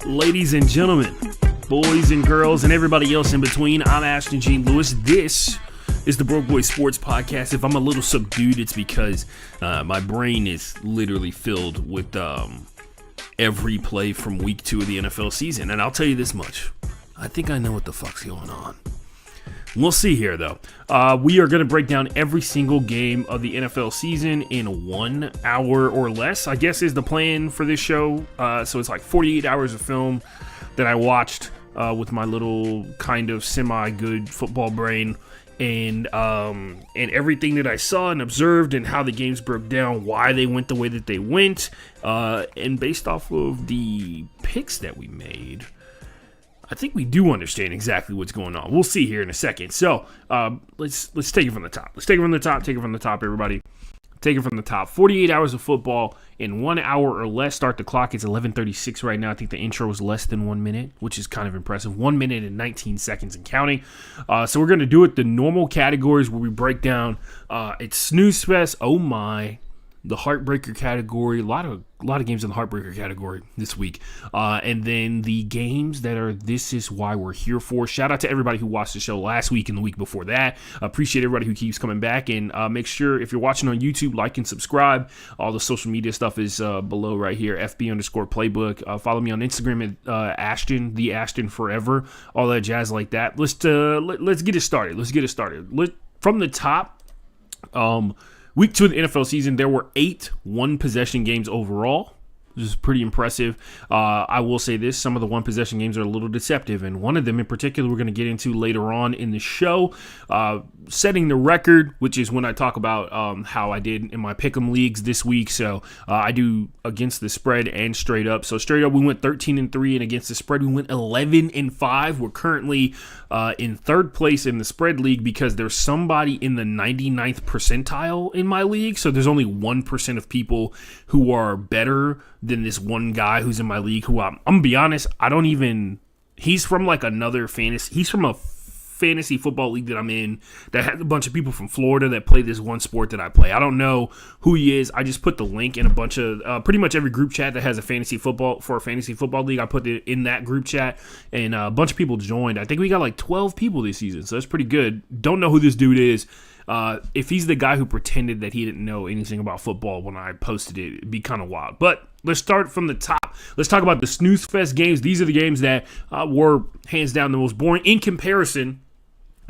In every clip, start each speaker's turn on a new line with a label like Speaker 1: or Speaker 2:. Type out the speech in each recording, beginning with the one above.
Speaker 1: Ladies and gentlemen, boys and girls, and everybody else in between, I'm Ashton Gene Lewis. This is the Broke Boy Sports Podcast. If I'm a little subdued, it's because my brain is literally filled with every play from week 2 of the NFL season. And I'll tell you this much. I think I know what the fuck's going on. We'll see here, though. We are going to break down every single game of the NFL season in 1 hour or less, I guess is the plan for this show. So it's like 48 hours of film that I watched with my little kind of semi-good football brain. And everything that I saw and observed and how the games broke down, why they went the way that they went. And based off of the picks that we made, I think we do understand exactly what's going on. We'll see here in a second. So let's take it from the top. Take it from the top, everybody. Take it from the top. 48 hours of football in 1 hour or less. Start the clock. It's 11:36 right now. I think the intro was less than 1 minute, which is kind of impressive. 1 minute and 19 seconds and counting. So we're going to do it the normal categories where we break down. It's Snooze Fest. Oh my. The Heartbreaker category, a lot of games in the Heartbreaker category this week. And then the games that are This Is Why We're Here For. Shout out to everybody who watched the show last week and the week before that. Appreciate everybody who keeps coming back. And make sure, if you're watching on YouTube, like and subscribe. All the social media stuff is below right here, FB_playbook. Follow me on Instagram at Ashton, the Ashton Forever. All that jazz like that. Let's get it started. From the top, Week 2 of the NFL season, there were 8 one-possession games overall. This is pretty impressive. I will say this, some of the one-possession games are a little deceptive, and one of them in particular we're going to get into later on in the show. Setting the record, which is when I talk about how I did in my pick'em leagues this week. So I do against the spread and straight up. So straight up we went 13-3, and against the spread we went 11-5. We're currently in third place in the spread league because there's somebody in the 99th percentile in my league. So there's only 1% of people who are better than this one guy who's in my league who I'm going to be honest, he's from like another fantasy. He's from a fantasy football league that I'm in that has a bunch of people from Florida that play this one sport that I play. I don't know who he is. I just put the link in a bunch of pretty much every group chat that has a fantasy football league. I put it in that group chat and a bunch of people joined. I think we got like 12 people this season, so that's pretty good. Don't know who this dude is. If he's the guy who pretended that he didn't know anything about football when I posted it, it'd be kind of wild. But let's start from the top. Let's talk about the Snooze Fest games. These are the games that were hands down the most boring in comparison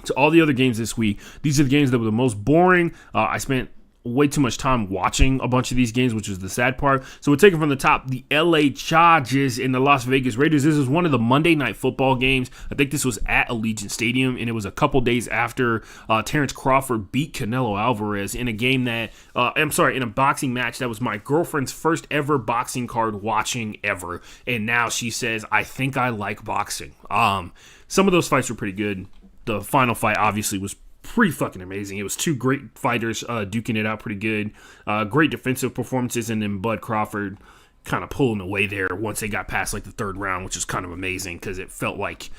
Speaker 1: to all the other games this week. These are the games that were the most boring. I spent way too much time watching a bunch of these games, which is the sad part. So we're taking from the top the LA Chargers and the Las Vegas Raiders. This is one of the Monday Night Football games. I think this was at Allegiant Stadium, and it was a couple days after Terrence Crawford beat Canelo Alvarez in a game that, in a boxing match that was my girlfriend's first ever boxing card watching ever. And now she says, I think I like boxing. Some of those fights were pretty good. The final fight obviously was pretty fucking amazing. It was 2 great fighters duking it out pretty good. Great defensive performances, and then Bud Crawford kind of pulling away there once they got past like the 3rd round, which is kind of amazing because it felt like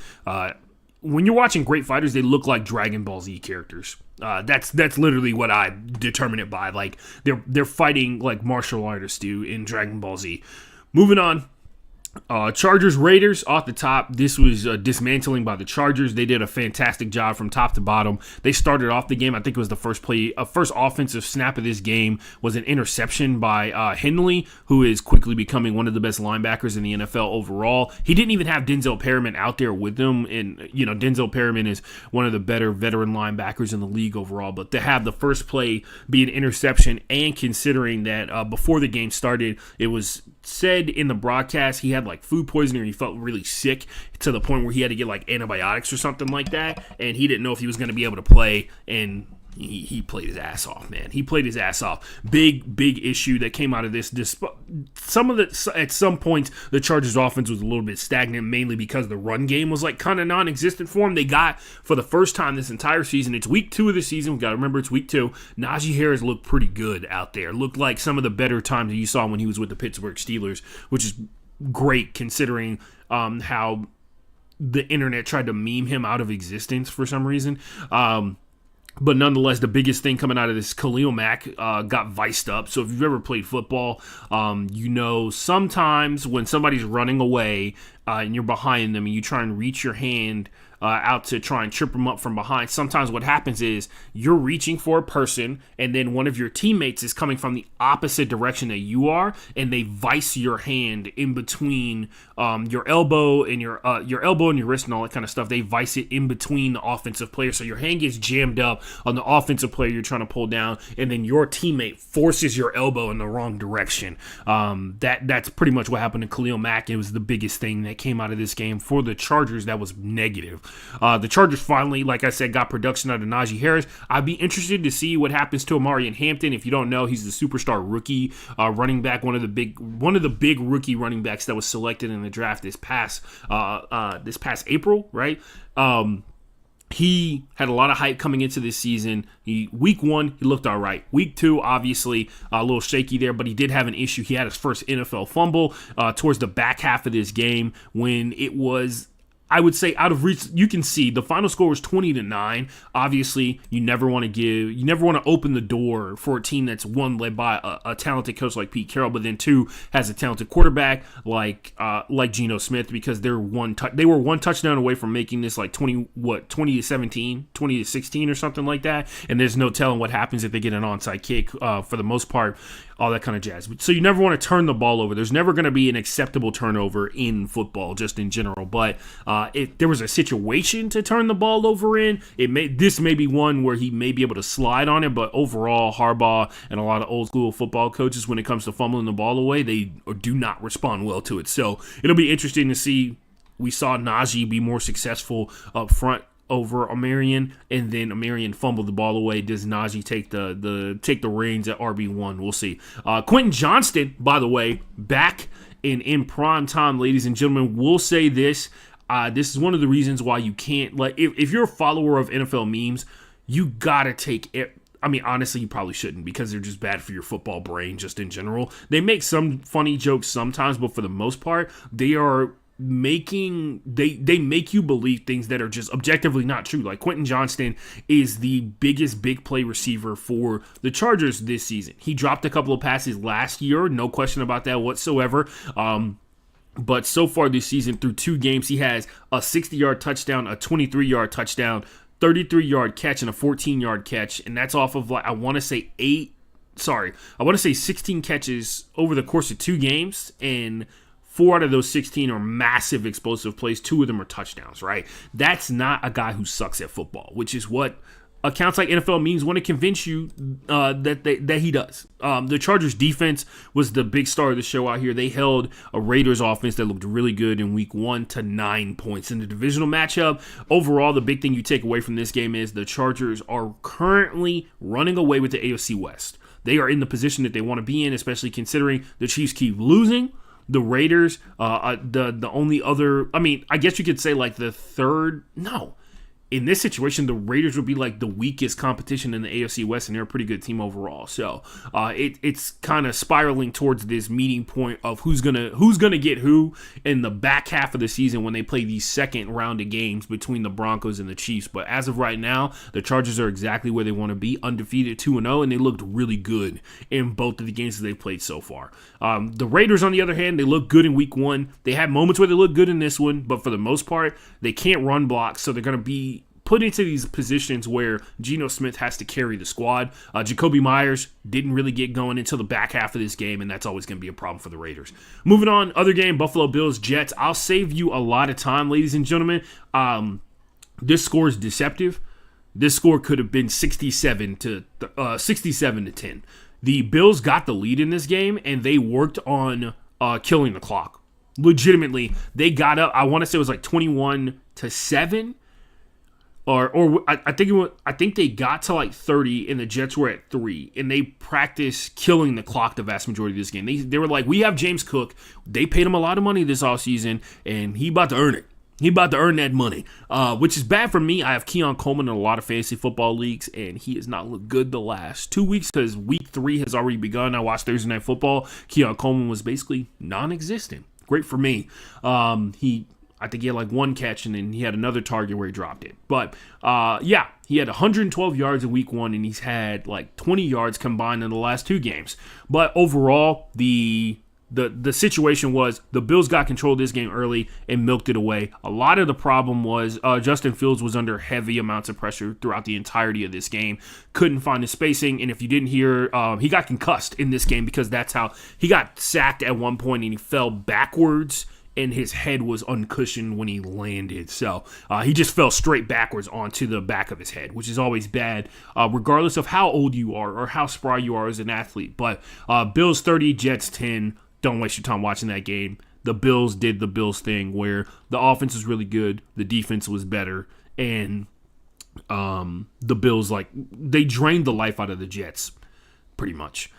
Speaker 1: when you're watching great fighters, they look like Dragon Ball Z characters. That's literally what I determine it by. Like they're fighting like martial artists do in Dragon Ball Z. Moving on. Chargers Raiders off the top. This was dismantling by the Chargers. They did a fantastic job from top to bottom. They started off the game. I think it was the first offensive snap of this game was an interception by Henley, who is quickly becoming one of the best linebackers in the NFL overall. He didn't even have Denzel Perryman out there with him, and Denzel Perryman is one of the better veteran linebackers in the league overall. But to have the first play be an interception, and considering that before the game started, it was said in the broadcast he had like food poisoning or he felt really sick to the point where he had to get like antibiotics or something like that, and he didn't know if he was going to be able to play, and he played his ass off, man. He played his ass off. Big issue that came out of this. At some points, the Chargers offense was a little bit stagnant, mainly because the run game was like kind of non-existent for them. They got, for the first time this entire season, it's week 2 of the season. We've got to remember it's week 2. Najee Harris looked pretty good out there. Looked like some of the better times that you saw when he was with the Pittsburgh Steelers, which is great considering how the internet tried to meme him out of existence for some reason. But nonetheless, the biggest thing coming out of this, Khalil Mack got viced up. So if you've ever played football, you know sometimes when somebody's running away and you're behind them and you try and reach your hand out to try and trip them up from behind, sometimes what happens is you're reaching for a person and then one of your teammates is coming from the opposite direction that you are, and they vice your hand in between your elbow and your elbow and your wrist and all that kind of stuff. They vice it in between the offensive player, so your hand gets jammed up on the offensive player you're trying to pull down, and then your teammate forces your elbow in the wrong direction. That's pretty much what happened to Khalil Mack. It was the biggest thing that came out of this game for the Chargers that was negative. The Chargers finally, like I said, got production out of Najee Harris. I'd be interested to see what happens to Amari Hampton. If you don't know, he's the superstar rookie running back, one of the big rookie running backs that was selected in the draft this past April, right? He had a lot of hype coming into this season. Week 1, he looked all right. Week 2, obviously, a little shaky there, but he did have an issue. He had his first NFL fumble towards the back half of this game when it was, I would say, out of reach. You can see the final score was 20-9. Obviously, you never want to open the door for a team that's one led by a talented coach like Pete Carroll, but then two has a talented quarterback like Geno Smith, because they were one touchdown away from making this like 20-17, 20-16 or something like that. And there's no telling what happens if they get an onside kick. For the most part, all that kind of jazz. So you never want to turn the ball over. There's never going to be an acceptable turnover in football, just in general. But if there was a situation to turn the ball over in, this may be one where he may be able to slide on it. But overall, Harbaugh and a lot of old school football coaches, when it comes to fumbling the ball away, they do not respond well to it. So it'll be interesting to see. We saw Najee be more successful up front over Amarian, and then Amarian fumbled the ball away. Does Najee take the reins at RB1? We'll see. Quentin Johnston, by the way, back in prime time, ladies and gentlemen. We'll say this. This is one of the reasons why you can't if you're a follower of NFL memes, you gotta take it. I mean, honestly, you probably shouldn't, because they're just bad for your football brain, just in general. They make some funny jokes sometimes, but for the most part, they make you believe things that are just objectively not true. Like Quentin Johnston is the biggest big play receiver for the Chargers this season. He dropped a couple of passes last year, no question about that whatsoever. But so far this season, through 2 games, he has a 60-yard touchdown, a 23-yard touchdown, 33-yard catch, and a 14-yard catch. And that's off of, I want to say 16 catches over the course of 2 games. And 4 out of those 16 are massive explosive plays. 2 of them are touchdowns, right? That's not a guy who sucks at football, which is what accounts like NFL memes want to convince you that he does. The Chargers defense was the big star of the show out here. They held a Raiders offense that looked really good in week 1 to 9 points in the divisional matchup. Overall, the big thing you take away from this game is the Chargers are currently running away with the AFC West. They are in the position that they want to be in, especially considering the Chiefs keep losing. The Raiders, the only other, I mean, I guess you could say like the third, no. In this situation, the Raiders would be like the weakest competition in the AFC West, and they're a pretty good team overall. So it's kind of spiraling towards this meeting point of who's gonna get who in the back half of the season when they play these second round of games between the Broncos and the Chiefs. But as of right now, the Chargers are exactly where they want to be, undefeated 2-0, and they looked really good in both of the games that they've played so far. The Raiders, on the other hand, they look good in week 1. They had moments where they look good in this one, but for the most part, they can't run blocks, so they're going to be put into these positions where Geno Smith has to carry the squad. Jacoby Myers didn't really get going until the back half of this game, and that's always going to be a problem for the Raiders. Moving on, other game, Buffalo Bills, Jets. I'll save you a lot of time, ladies and gentlemen. This score is deceptive. This score could have been 67 to 10. The Bills got the lead in this game, and they worked on killing the clock. Legitimately, they got up. I want to say it was like 21-7. I think they got to like 30 and the Jets were at 3, and they practiced killing the clock the vast majority of this game. They were like, we have James Cook. They paid him a lot of money this offseason, and he about to earn it. He about to earn that money, which is bad for me. I have Keon Coleman in a lot of fantasy football leagues, and he has not looked good the last 2 weeks because week 3 has already begun. I watched Thursday Night Football. Keon Coleman was basically non-existent. Great for me. I think he had like one catch, and then he had another target where he dropped it. But yeah, he had 112 yards in week 1, and he's had like 20 yards combined in the last 2 games. But overall, the situation was the Bills got control of this game early and milked it away. A lot of the problem was Justin Fields was under heavy amounts of pressure throughout the entirety of this game. Couldn't find his spacing, and if you didn't hear, he got concussed in this game because that's how he got sacked at one point, and he fell backwards, and his head was uncushioned when he landed. So he just fell straight backwards onto the back of his head, which is always bad, regardless of how old you are or how spry you are as an athlete. But Bills 30, Jets 10. Don't waste your time watching that game. The Bills did the Bills thing where the offense was really good, the defense was better, and the Bills, like, they drained the life out of the Jets, pretty much.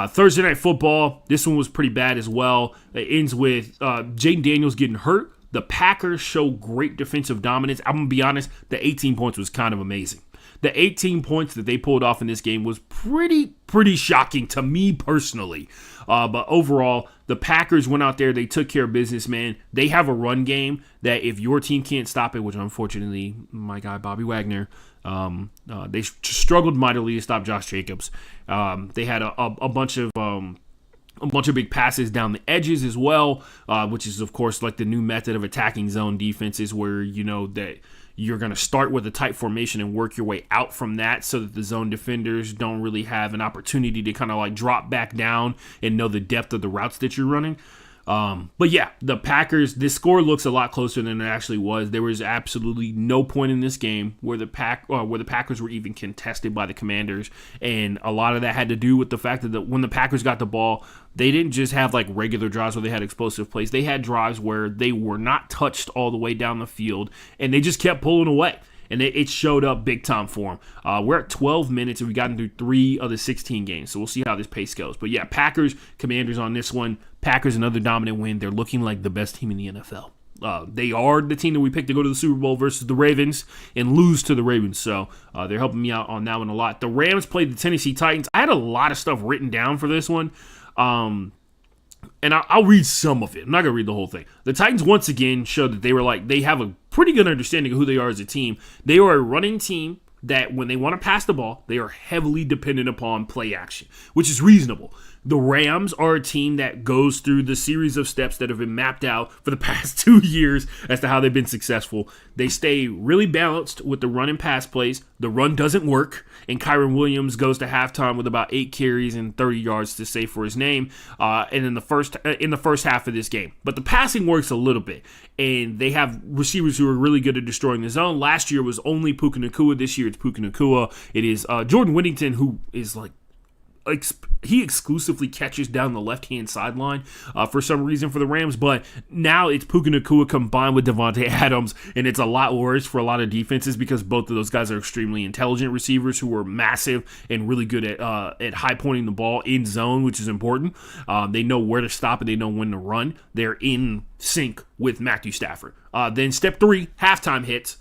Speaker 1: Thursday Night Football, this one was pretty bad as well. It ends with Jaden Daniels getting hurt. The Packers show great defensive dominance. I'm going to be honest, the 18 points was kind of amazing. The 18 points that they pulled off in this game was pretty shocking to me personally. But overall, the Packers went out there. They took care of business, man. They have a run game that if your team can't stop it, which unfortunately, my guy Bobby Wagner, they struggled mightily to stop Josh Jacobs. They had a bunch of big passes down the edges as well, which is, of course, like the new method of attacking zone defenses where, you know, that you're going to start with a tight formation and work your way out from that so that the zone defenders don't really have an opportunity to kind of like drop back down and know the depth of the routes that you're running. But yeah, the Packers, this score looks a lot closer than it actually was. There was absolutely no point in this game where the Packers were even contested by the Commanders, and a lot of that had to do with the fact that when the Packers got the ball, they didn't just have like regular drives where they had explosive plays. They had drives where they were not touched all the way down the field, and they just kept pulling away. And it showed up big time for them. We're at 12 minutes, and we've gotten through 3 of the 16 games. So we'll see how this pace goes. But yeah, Packers, Commanders on this one. Packers, another dominant win. They're looking like the best team in the NFL. They are the team that we picked to go to the Super Bowl versus the Ravens and lose to the Ravens. So they're helping me out on that one a lot. The Rams played the Tennessee Titans. I had a lot of stuff written down for this one. And I'll read some of it. I'm not going to read the whole thing. The Titans once again showed that they have a pretty good understanding of who they are as a team. They are a running team that when they want to pass the ball, they are heavily dependent upon play action, which is reasonable. The Rams are a team that goes through the series of steps that have been mapped out for the past 2 years as to how they've been successful. They stay really balanced with the run and pass plays. The run doesn't work, and Kyren Williams goes to halftime with about 8 carries and 30 yards to say for his name and in the first half of this game. But the passing works a little bit, and they have receivers who are really good at destroying the zone. Last year was only Puka Nacua. This year it's Puka Nacua. It is Jordan Whittington, who is like, he exclusively catches down the left-hand sideline for some reason for the Rams, but now it's Puka Nacua combined with Devontae Adams, and it's a lot worse for a lot of defenses because both of those guys are extremely intelligent receivers who are massive and really good at high-pointing the ball in zone, which is important. They know where to stop and they know when to run. They're in sync with Matthew Stafford. Then step 3, halftime hits.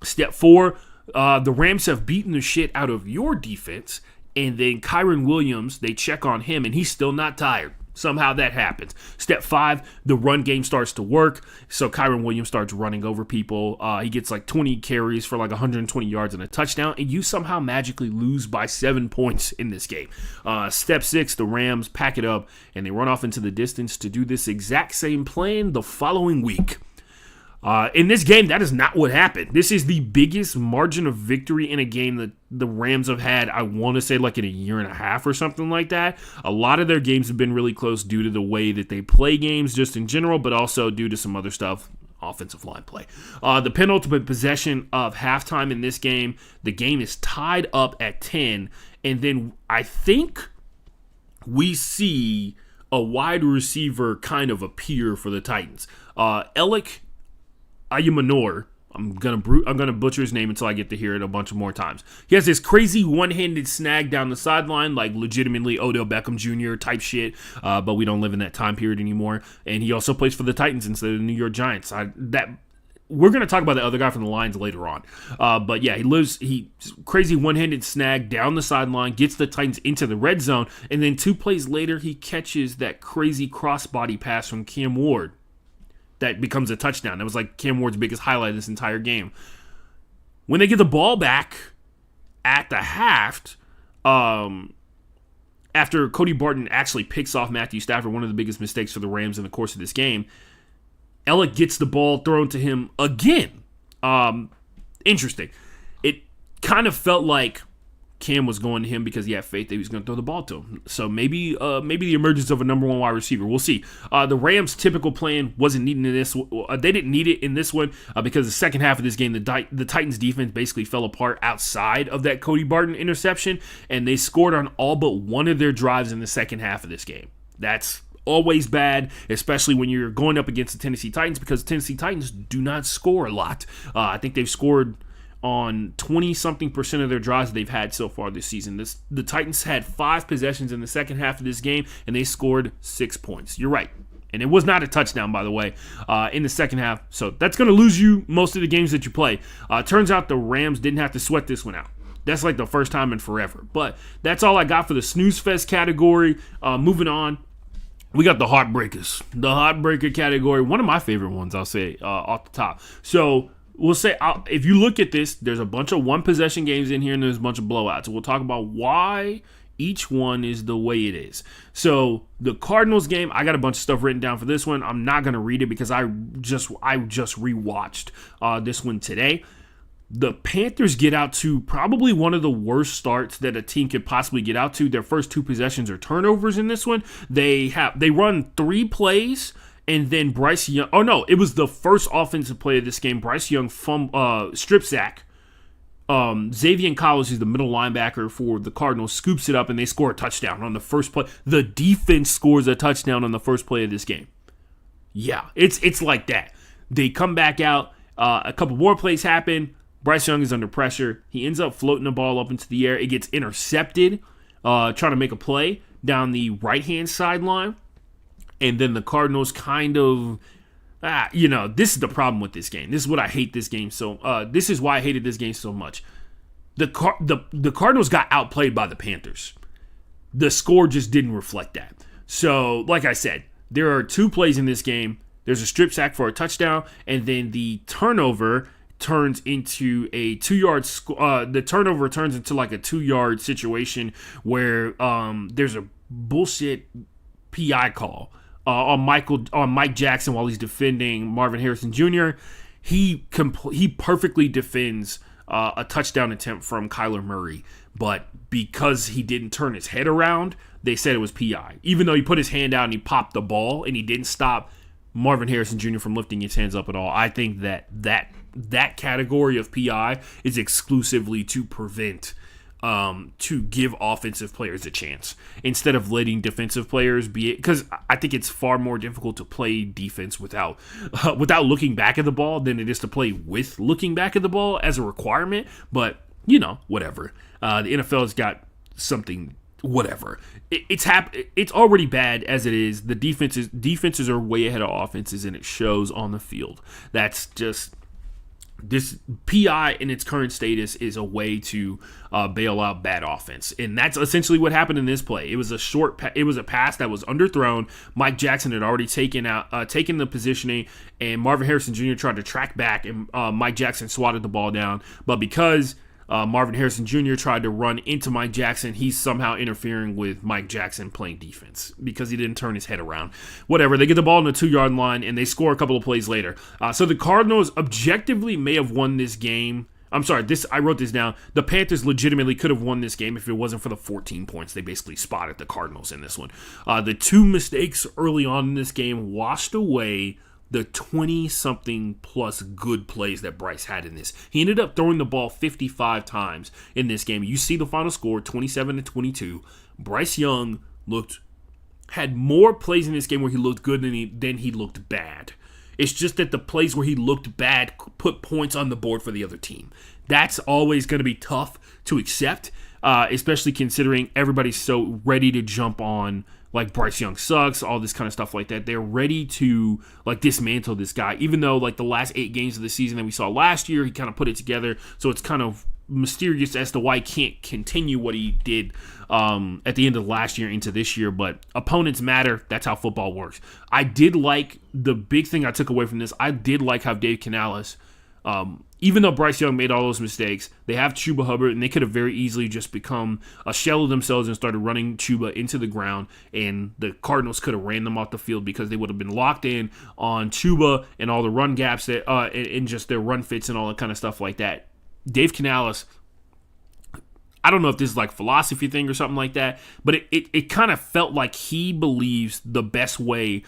Speaker 1: Step 4, the Rams have beaten the shit out of your defense. And then Kyren Williams, they check on him, and he's still not tired. Somehow that happens. Step 5, the run game starts to work. So Kyren Williams starts running over people. He gets like 20 carries for like 120 yards and a touchdown. And you somehow magically lose by 7 points in this game. Step 6, the Rams pack it up, and they run off into the distance to do this exact same plan the following week. In this game, that is not what happened. This is the biggest margin of victory in a game that the Rams have had, I want to say, like in a year and a half or something like that. A lot of their games have been really close due to the way that they play games just in general, but also due to some other stuff, offensive line play. The penultimate possession of halftime in this game, the game is tied up at 10, and then I think we see a wide receiver kind of appear for the Titans. Alec Ayumanor, I'm gonna butcher his name until I get to hear it a bunch more times. He has this crazy one-handed snag down the sideline, like legitimately Odell Beckham Jr. type shit, but we don't live in that time period anymore. And he also plays for the Titans instead of the New York Giants. We're going to talk about the other guy from the Lions later on. But yeah, he crazy one-handed snag down the sideline, gets the Titans into the red zone, and then 2 plays later, he catches that crazy crossbody pass from Cam Ward. that becomes a touchdown. That was like Cam Ward's biggest highlight of this entire game. When they get the ball back at the half, after Cody Barton actually picks off Matthew Stafford, one of the biggest mistakes for the Rams in the course of this game, Elliott gets the ball thrown to him again. Interesting. It kind of felt like Cam was going to him because he had faith that he was going to throw the ball to him. So maybe the emergence of a number one wide receiver. We'll see. The Rams' typical plan wasn't needed in this. They didn't need it in this one because the second half of this game, the Titans' defense basically fell apart outside of that Cody Barton interception, and they scored on all but one of their drives in the second half of this game. That's always bad, especially when you're going up against the Tennessee Titans, because the Tennessee Titans do not score a lot. I think they've scored on 20-something% of their drives they've had so far this season. The Titans had 5 possessions in the second half of this game, and they scored 6 points. You're right. And it was not a touchdown, by the way, in the second half. So that's going to lose you most of the games that you play. Turns out the Rams didn't have to sweat this one out. That's like the first time in forever. But that's all I got for the Snooze Fest category. Moving on. We got the Heartbreakers. The Heartbreaker category. One of my favorite ones, I'll say, off the top. So we'll say, if you look at this, there's a bunch of one-possession games in here, and there's a bunch of blowouts. We'll talk about why each one is the way it is. So the Cardinals game, I got a bunch of stuff written down for this one. I'm not going to read it because I just rewatched this one today. The Panthers get out to probably one of the worst starts that a team could possibly get out to. Their first 2 possessions are turnovers in this one. They run 3 plays, and then Bryce Young. Oh no, it was the first offensive play of this game. Bryce Young strip sack. Xavier Collins, who's the middle linebacker for the Cardinals, scoops it up, and they score a touchdown on the first play. The defense scores a touchdown on the first play of this game. Yeah, it's like that. They come back out. A couple more plays happen. Bryce Young is under pressure. He ends up floating the ball up into the air. It gets intercepted, trying to make a play down the right-hand sideline. And then the Cardinals kind of, this is the problem with this game. This is what I hate this game so. This is why I hated this game so much. The Cardinals got outplayed by the Panthers. The score just didn't reflect that. So, like I said, there are 2 plays in this game. There's a strip sack for a touchdown, and then the turnover turns into a 2-yard the turnover turns into like a 2-yard situation where there's a bullshit PI call on Mike Jackson while he's defending Marvin Harrison Jr. He perfectly defends a touchdown attempt from Kyler Murray, but because he didn't turn his head around, they said it was PI. Even though he put his hand out and he popped the ball and he didn't stop Marvin Harrison Jr. from lifting his hands up at all. I think that category of PI is exclusively to prevent, to give offensive players a chance instead of letting defensive players be it. Because I think it's far more difficult to play defense without looking back at the ball than it is to play with looking back at the ball as a requirement. But, whatever. The NFL has got something. Whatever. It's already bad as it is. The defenses are way ahead of offenses, and it shows on the field. That's just this PI in its current status is a way to bail out bad offense, and that's essentially what happened in this play. It was a pass that was underthrown. Mike Jackson had already taken the positioning, and Marvin Harrison Jr. tried to track back, and Mike Jackson swatted the ball down. But because Marvin Harrison Jr. tried to run into Mike Jackson, he's somehow interfering with Mike Jackson playing defense because he didn't turn his head around. Whatever, they get the ball on the 2-yard line, and they score a couple of plays later. So the Cardinals objectively may have won this game. I'm sorry, I wrote this down. The Panthers legitimately could have won this game if it wasn't for the 14 points they basically spotted the Cardinals in this one. The 2 mistakes early on in this game washed away the 20-something plus good plays that Bryce had in this. He ended up throwing the ball 55 times in this game. You see the final score, 27-22. Bryce Young had more plays in this game where he looked good than he looked bad. It's just that the plays where he looked bad put points on the board for the other team. That's always going to be tough to accept, especially considering everybody's so ready to jump on like Bryce Young sucks, all this kind of stuff like that. They're ready to dismantle this guy, even though the last 8 games of the season that we saw last year, he kind of put it together. So it's kind of mysterious as to why he can't continue what he did at the end of last year into this year, but opponents matter. That's how football works. I did like the big thing I took away from this. I did like how Dave Canales, even though Bryce Young made all those mistakes, they have Chuba Hubbard, and they could have very easily just become a shell of themselves and started running Chuba into the ground, and the Cardinals could have ran them off the field because they would have been locked in on Chuba and all the run gaps that and just their run fits and all that kind of stuff like that. Dave Canales, I don't know if this is like a philosophy thing or something like that, but it kind of felt like he believes the best way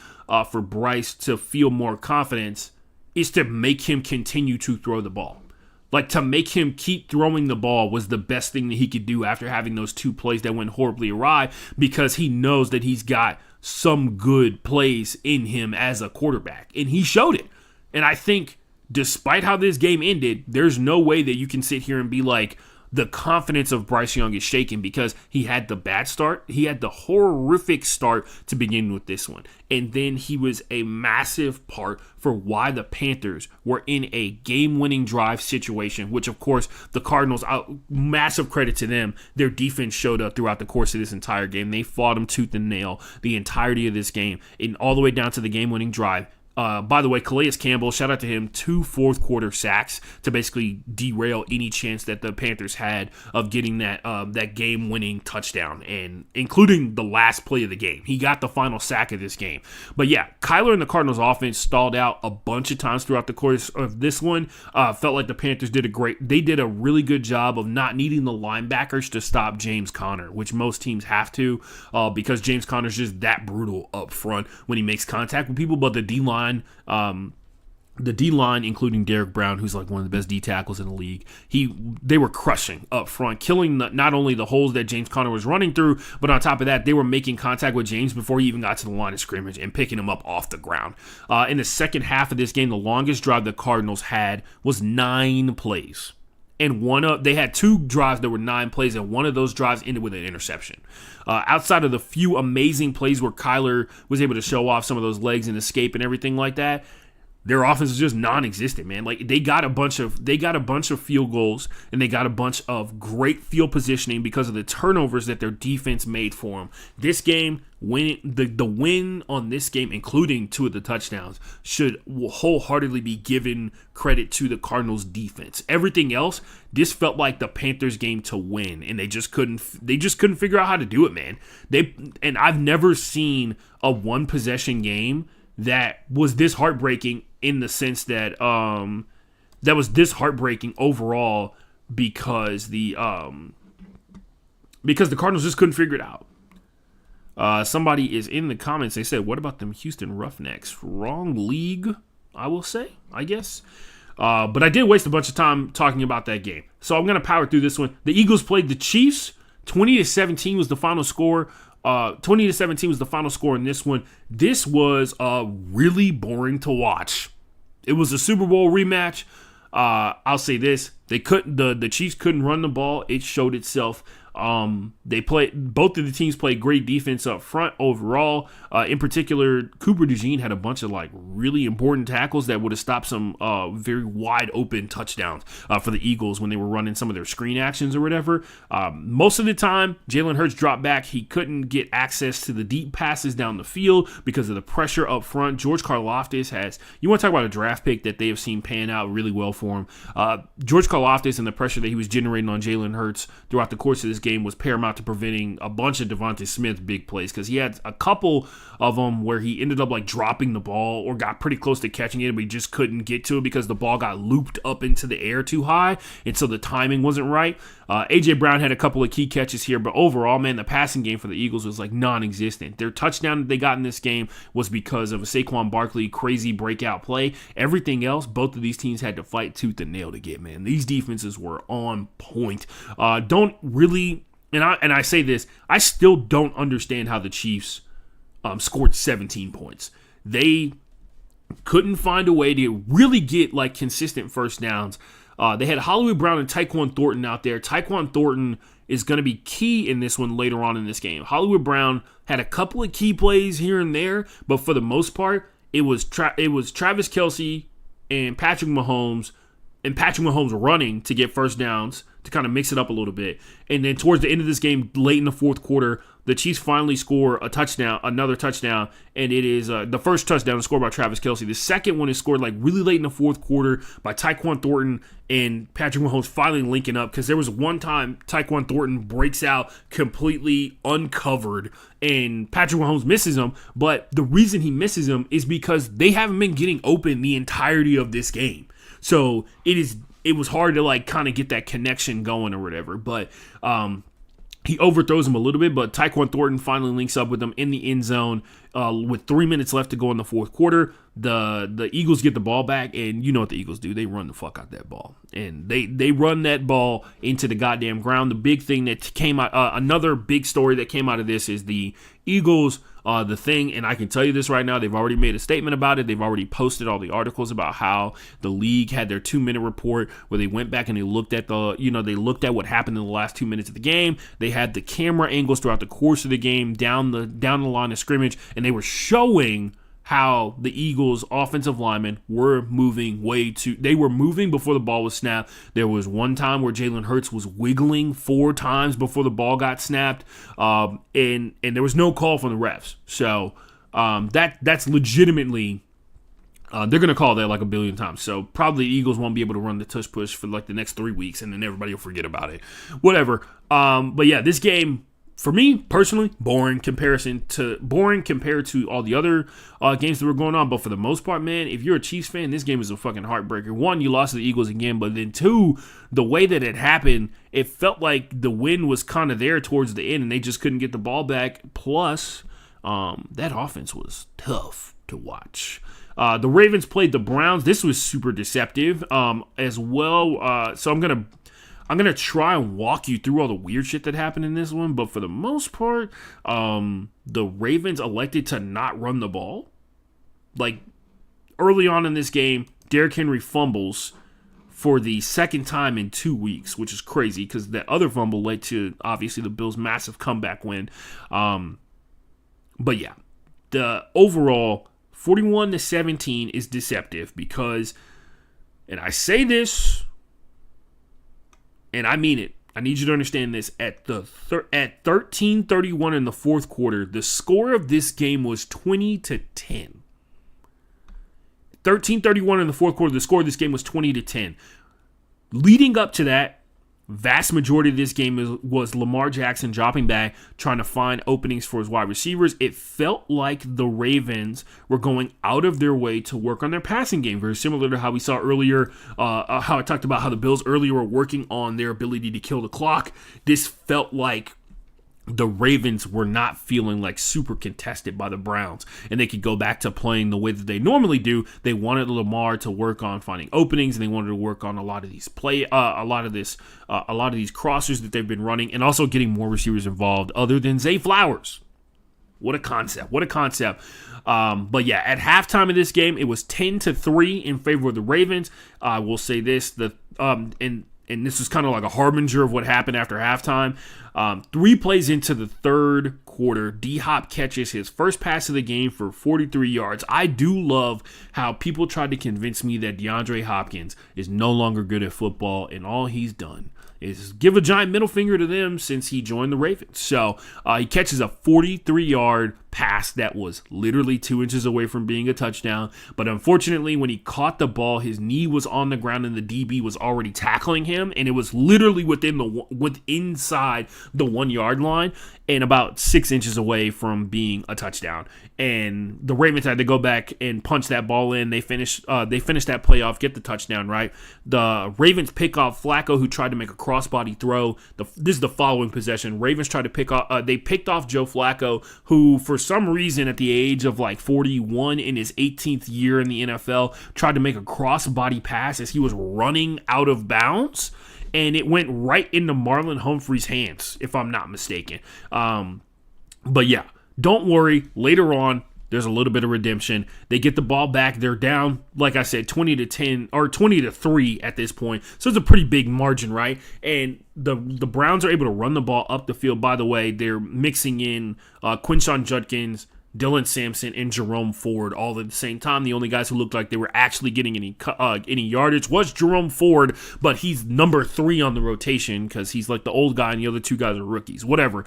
Speaker 1: for Bryce to feel more confidence is to make him continue to throw the ball. Like, to make him keep throwing the ball was the best thing that he could do after having those two plays that went horribly awry, because he knows that he's got some good plays in him as a quarterback, and he showed it. And I think despite how this game ended, there's no way that you can sit here and be like, the confidence of Bryce Young is shaken, because he had the bad start. He had the horrific start to begin with this one. And then he was a massive part for why the Panthers were in a game-winning drive situation, which, of course, the Cardinals, massive credit to them. Their defense showed up throughout the course of this entire game. They fought them tooth and nail the entirety of this game, and all the way down to the game-winning drive. By the way, Calais Campbell, shout out to him, 2 fourth-quarter sacks to basically derail any chance that the Panthers had of getting that game-winning touchdown, and including the last play of the game. He got the final sack of this game. But yeah, Kyler and the Cardinals offense stalled out a bunch of times throughout the course of this one. Felt like the Panthers did a really good job of not needing the linebackers to stop James Conner, which most teams have to, because James Conner's just that brutal up front when he makes contact with people. But the D-line, including Derek Brown, who's like one of the best D tackles in the league, they were crushing up front, killing not only the holes that James Conner was running through, but on top of that, they were making contact with James before he even got to the line of scrimmage and picking him up off the ground. In the second half of this game, the longest drive the Cardinals had was 9 plays. And they had 2 drives that were 9 plays, and one of those drives ended with an interception. Outside of the few amazing plays where Kyler was able to show off some of those legs and escape and everything like that, their offense is just non-existent, man. Like, they got a bunch of field goals, and they got a bunch of great field positioning because of the turnovers that their defense made for them. This game, the win on this game, including 2 of the touchdowns, should wholeheartedly be given credit to the Cardinals' defense. Everything else, this felt like the Panthers' game to win, and they just couldn't figure out how to do it, man. And I've never seen a one-possession game that was this heartbreaking, in the sense that that was this heartbreaking overall, because the Cardinals just couldn't figure it out. Somebody is in the comments. They said, "What about them Houston Roughnecks?" Wrong league, I will say, I guess. But I did waste a bunch of time talking about that game, so I'm gonna power through this one. The Eagles played the Chiefs. 20-17 was the final score. 20-17 was the final score in this one. This was really boring to watch. It was a Super Bowl rematch. I'll say this: the Chiefs couldn't run the ball. It showed itself. Both of the teams played great defense up front overall. In particular, Cooper DeJean had a bunch of like really important tackles that would have stopped some very wide open touchdowns for the Eagles when they were running some of their screen actions or whatever. Most of the time, Jalen Hurts dropped back. He couldn't get access to the deep passes down the field because of the pressure up front. George Karlaftis you want to talk about a draft pick that they have seen pan out really well for him. George Karlaftis and the pressure that he was generating on Jalen Hurts throughout the course of this game was paramount to preventing a bunch of Devontae Smith big plays, because he had a couple of them where he ended up like dropping the ball or got pretty close to catching it, but he just couldn't get to it because the ball got looped up into the air too high, and so the timing wasn't right. A.J. Brown had a couple of key catches here, but overall, man, the passing game for the Eagles was like non-existent. Their touchdown that they got in this game was because of a Saquon Barkley crazy breakout play. Everything else, both of these teams had to fight tooth and nail to get, man. These defenses were on point. And I say this, I still don't understand how the Chiefs scored 17 points. They couldn't find a way to really get like consistent first downs. They had Hollywood Brown and Tyquan Thornton out there. Tyquan Thornton is going to be key in this one later on in this game. Hollywood Brown had a couple of key plays here and there, but for the most part, it was Travis Kelce and Patrick Mahomes and Patrick Mahomes running to get first downs to kind of mix it up a little bit. And then towards the end of this game, late in the fourth quarter, the Chiefs finally score another touchdown, and it is the first touchdown scored by Travis Kelce. The second one is scored like really late in the fourth quarter by Tyquan Thornton and Patrick Mahomes finally linking up, because there was one time Tyquan Thornton breaks out completely uncovered, and Patrick Mahomes misses him, but the reason he misses him is because they haven't been getting open the entirety of this game. So it was hard to like kind of get that connection going or whatever, but he overthrows him a little bit, but Tyquan Thornton finally links up with him in the end zone with 3 minutes left to go in the fourth quarter. The Eagles get the ball back, and you know what the Eagles do. They run the fuck out that ball. And they run that ball into the goddamn ground. The big thing that came out, another big story that came out of this is the Eagles, the thing, and I can tell you this right now, they've already made a statement about it. They've already posted all the articles about how the league had their 2-minute report where they went back and they looked at they looked at what happened in the last 2 minutes of the game. They had the camera angles throughout the course of the game down the line of scrimmage, and they were showing how the Eagles offensive linemen were moving they were moving before the ball was snapped. There was one time where Jalen Hurts was wiggling 4 times before the ball got snapped, and there was no call from the refs. So that's legitimately, they're going to call that like a billion times. So probably the Eagles won't be able to run the tush push for like the next 3 weeks, and then everybody will forget about it. Whatever. But yeah, this game, for me personally, boring compared to all the other games that were going on. But for the most part, man, if you're a Chiefs fan, this game is a fucking heartbreaker. 1, you lost to the Eagles again, but then 2, the way that it happened, it felt like the win was kind of there towards the end, and they just couldn't get the ball back. Plus, that offense was tough to watch. The Ravens played the Browns. This was super deceptive as well. So I'm gonna try and walk you through all the weird shit that happened in this one, but for the most part, the Ravens elected to not run the ball. Like, early on in this game, Derrick Henry fumbles for the second time in 2 weeks, which is crazy because that other fumble led to, obviously, the Bills' massive comeback win. But yeah, the overall 41-17 is deceptive because, and I say this, and I mean it, I need you to understand this, at 13:31 in the fourth quarter, the score of this game was 20-10. 13:31 in the fourth quarter, the score of this game was 20-10. Leading up to that, vast majority of this game was Lamar Jackson dropping back, trying to find openings for his wide receivers. It felt like the Ravens were going out of their way to work on their passing game, very similar to how we saw earlier, how I talked about how the Bills earlier were working on their ability to kill the clock. This felt like the Ravens were not feeling like super contested by the Browns, and they could go back to playing the way that they normally do. They wanted Lamar to work on finding openings, and they wanted to work on a lot of these a lot of these crossers that they've been running, and also getting more receivers involved other than Zay Flowers. What a concept! But yeah, at halftime of this game, it was 10-3 in favor of the Ravens. I will say this: and this was kind of like a harbinger of what happened after halftime. 3 plays into the third quarter, D-Hop catches his first pass of the game for 43 yards. I do love how people tried to convince me that DeAndre Hopkins is no longer good at football, and all he's done is give a giant middle finger to them since he joined the Ravens. So he catches a 43-yard pass that was literally 2 inches away from being a touchdown. But unfortunately, when he caught the ball, his knee was on the ground and the DB was already tackling him, and it was literally inside the 1 yard line and about 6 inches away from being a touchdown. And the Ravens had to go back and punch that ball in. They finished that play off, get the touchdown, right? The Ravens pick off Flacco, who tried to make a crossbody throw. This is the following possession. Ravens tried to picked off Joe Flacco, who for some reason at the age of like 41 in his 18th year in the NFL tried to make a crossbody pass as he was running out of bounds, and it went right into Marlon Humphrey's hands, if I'm not mistaken. But yeah, don't worry. Later on, there's a little bit of redemption. They get the ball back. They're down, like I said, 20-10 or 20-3 at this point. So it's a pretty big margin, right? And the Browns are able to run the ball up the field. By the way, they're mixing in Quinshon Judkins, Dylan Sampson, and Jerome Ford all at the same time. The only guys who looked like they were actually getting any yardage was Jerome Ford, but he's number 3 on the rotation because he's like the old guy and the other 2 guys are rookies. Whatever.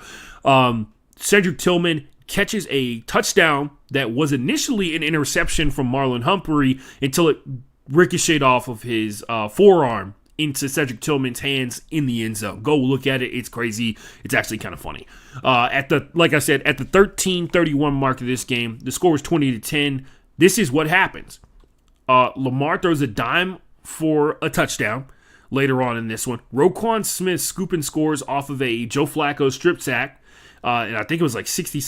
Speaker 1: Cedric Tillman catches a touchdown that was initially an interception from Marlon Humphrey until it ricocheted off of his forearm into Cedric Tillman's hands in the end zone. Go look at it. It's crazy. It's actually kind of funny. Like I said, at the 13:31 mark of this game, the score was 20-10. This is what happens. Lamar throws a dime for a touchdown later on in this one. Roquan Smith scooping scores off of a Joe Flacco strip sack. And I think it was like 60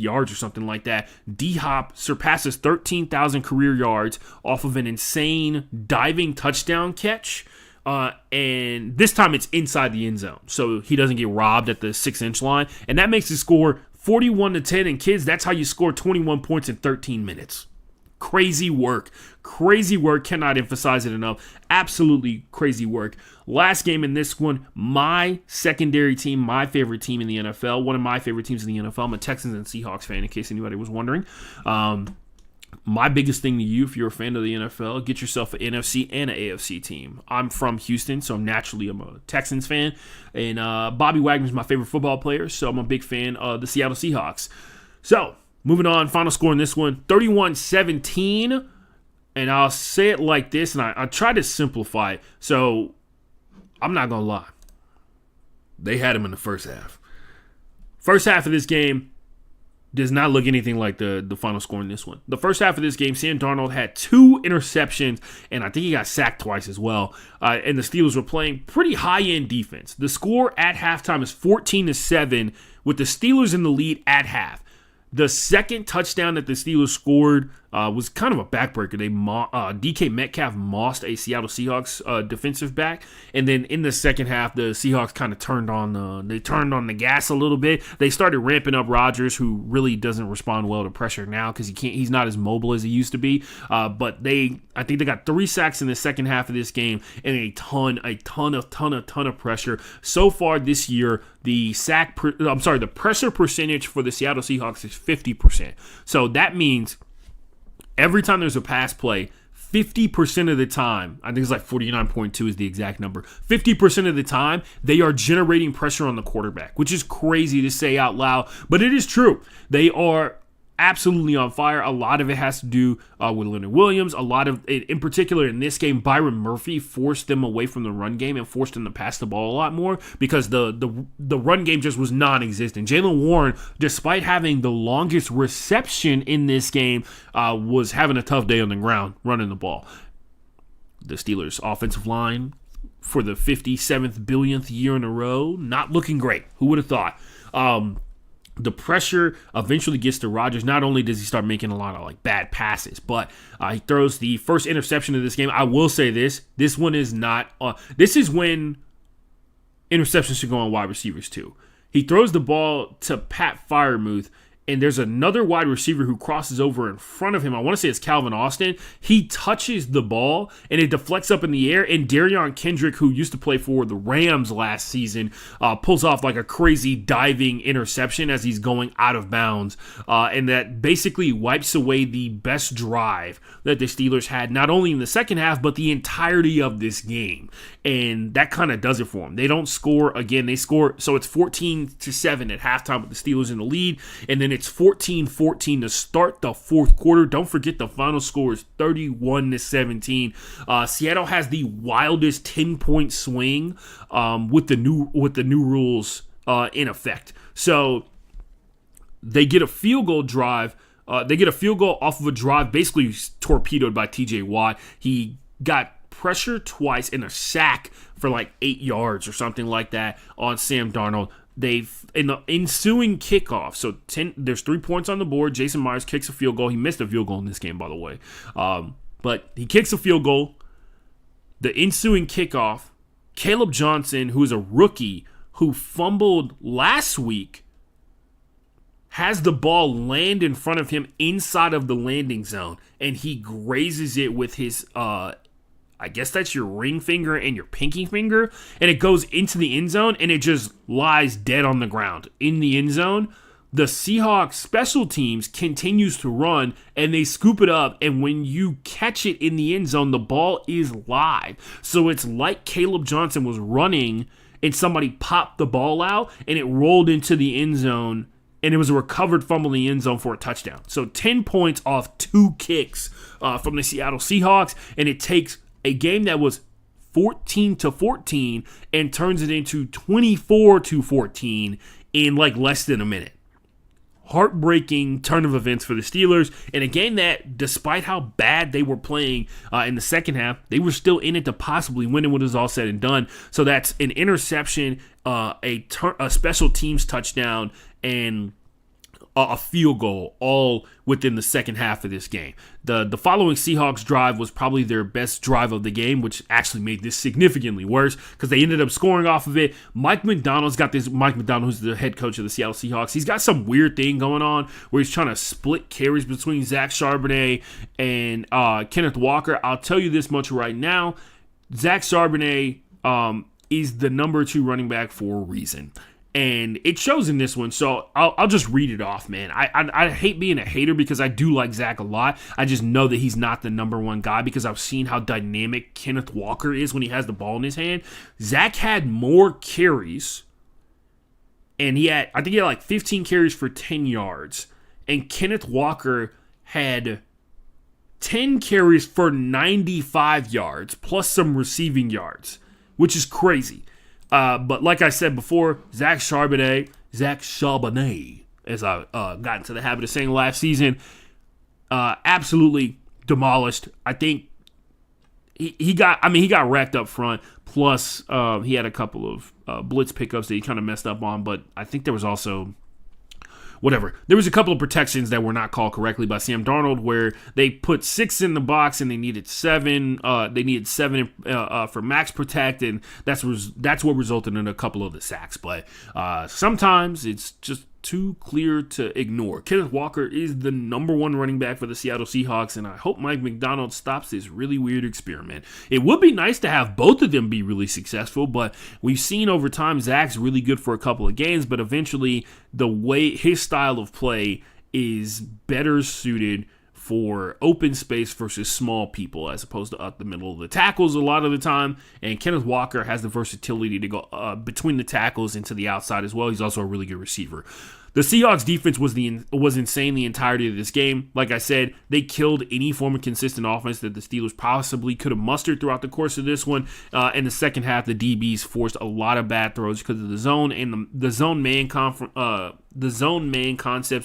Speaker 1: yards or something like that. D-Hop surpasses 13,000 career yards off of an insane diving touchdown catch. And this time it's inside the end zone, so he doesn't get robbed at the 6-inch line. And that makes the score 41-10. And kids, that's how you score 21 points in 13 minutes. Crazy work. Crazy work. Cannot emphasize it enough. Absolutely crazy work. Last game in this one, my secondary team, my favorite team in the NFL, one of my favorite teams in the NFL. I'm a Texans and Seahawks fan, in case anybody was wondering. My biggest thing to you, if you're a fan of the NFL, get yourself an NFC and an AFC team. I'm from Houston, so naturally I'm a Texans fan. And Bobby Wagner's my favorite football player, so I'm a big fan of the Seattle Seahawks. So, moving on, final score in this one, 31-17. And I'll say it like this, and I try to simplify it. So, I'm not going to lie. They had him in the first half. First half of this game does not look anything like the final score in this one. The first half of this game, Sam Darnold had 2 interceptions, and I think he got sacked twice as well. And the Steelers were playing pretty high-end defense. The score at halftime is 14-7, with the Steelers in the lead at half. The second touchdown that the Steelers scored was kind of a backbreaker. DK Metcalf mossed a Seattle Seahawks defensive back, and then in the second half, the Seahawks kind of turned on the gas a little bit. They started ramping up Rodgers, who really doesn't respond well to pressure now because he's not as mobile as he used to be. But I think they got 3 sacks in the second half of this game and a ton of pressure. So far this year, the pressure percentage for the Seattle Seahawks is 50%. So that means every time there's a pass play, 50% of the time, I think it's like 49.2 is the exact number, 50% of the time, they are generating pressure on the quarterback, which is crazy to say out loud, but it is true. They are absolutely on fire. A lot of it has to do with Leonard Williams. A lot of it, in particular in this game, Byron Murphy forced them away from the run game and forced them to pass the ball a lot more because the run game just was non-existent. Jaylen Warren, despite having the longest reception in this game, was having a tough day on the ground running the ball. The Steelers' offensive line, for the 57th billionth year in a row, not looking great. Who would have thought? The pressure eventually gets to Rodgers. Not only does he start making a lot of bad passes, but he throws the first interception of this game. I will say this one is not. This is when interceptions should go on wide receivers too. He throws the ball to Pat Freiermuth, and there's another wide receiver who crosses over in front of him. I want to say it's Calvin Austin. He touches the ball, and it deflects up in the air, and Darion Kendrick, who used to play for the Rams last season, pulls off like a crazy diving interception as he's going out of bounds, and that basically wipes away the best drive that the Steelers had, not only in the second half, but the entirety of this game. And that kind of does it for them. They don't score again. They score, so it's 14-7 at halftime with the Steelers in the lead, and then it's 14-14 to start the fourth quarter. Don't forget the final score is 31-17. Seattle has the wildest 10-point swing with the new rules in effect. So they get a field goal drive. They get a field goal off of a drive basically torpedoed by TJ Watt. He got pressure twice and a sack for 8 yards or something like that on Sam Darnold. In the ensuing kickoff, so there's 3 points on the board. Jason Myers kicks a field goal. He missed a field goal in this game, by the way. But he kicks a field goal. The ensuing kickoff, Caleb Johnson, who is a rookie who fumbled last week, has the ball land in front of him inside of the landing zone, and he grazes it with his I guess that's your ring finger and your pinky finger, and it goes into the end zone, and it just lies dead on the ground in the end zone. the Seahawks special teams continues to run, and they scoop it up, and when you catch it in the end zone, the ball is live. So it's like Caleb Johnson was running, and somebody popped the ball out, and it rolled into the end zone, and it was a recovered fumble in the end zone for a touchdown. So 10 points off 2 kicks from the Seattle Seahawks, and it takes a game that was 14-14 and turns it into 24-14 in like less than a minute. Heartbreaking turn of events for the Steelers, and a game that, despite how bad they were playing in the second half, they were still in it to possibly win it when it was all said and done. So that's an interception, a special teams touchdown, and a field goal, all within the second half of this game. The following Seahawks drive was probably their best drive of the game, which actually made this significantly worse because they ended up scoring off of it. Mike Macdonald, who's the head coach of the Seattle Seahawks, he's got some weird thing going on where he's trying to split carries between Zach Charbonnet and Kenneth Walker. I'll tell you this much right now. Zach Charbonnet is the number 2 running back for a reason. And it shows in this one, so I'll just read it off, man. I hate being a hater because I do like Zach a lot. I just know that he's not the number 1 guy because I've seen how dynamic Kenneth Walker is when he has the ball in his hand. Zach had more carries, and I think he had like 15 carries for 10 yards. And Kenneth Walker had 10 carries for 95 yards, plus some receiving yards, which is crazy. But like I said before, Zach Charbonnet, as I got into the habit of saying last season, absolutely demolished. I think he got wrecked up front. Plus, he had a couple of blitz pickups that he kind of messed up on. But I think there was also there was a couple of protections that were not called correctly by Sam Darnold, where they put 6 in the box and they needed 7. They needed 7 for max protect, and that's what resulted in a couple of the sacks. But sometimes it's just too clear to ignore. Kenneth Walker is the number 1 running back for the Seattle Seahawks, and I hope Mike Macdonald stops this really weird experiment. It would be nice to have both of them be really successful, but we've seen over time Zach's really good for a couple of games, but eventually the way his style of play is better suited for open space versus small people as opposed to up the middle of the tackles a lot of the time. And Kenneth Walker has the versatility to go between the tackles and to the outside as well. He's also a really good receiver. The Seahawks defense was insane the entirety of this game. Like I said, they killed any form of consistent offense that the Steelers possibly could have mustered throughout the course of this one. In the second half, the DBs forced a lot of bad throws because of the zone and the zone man concepts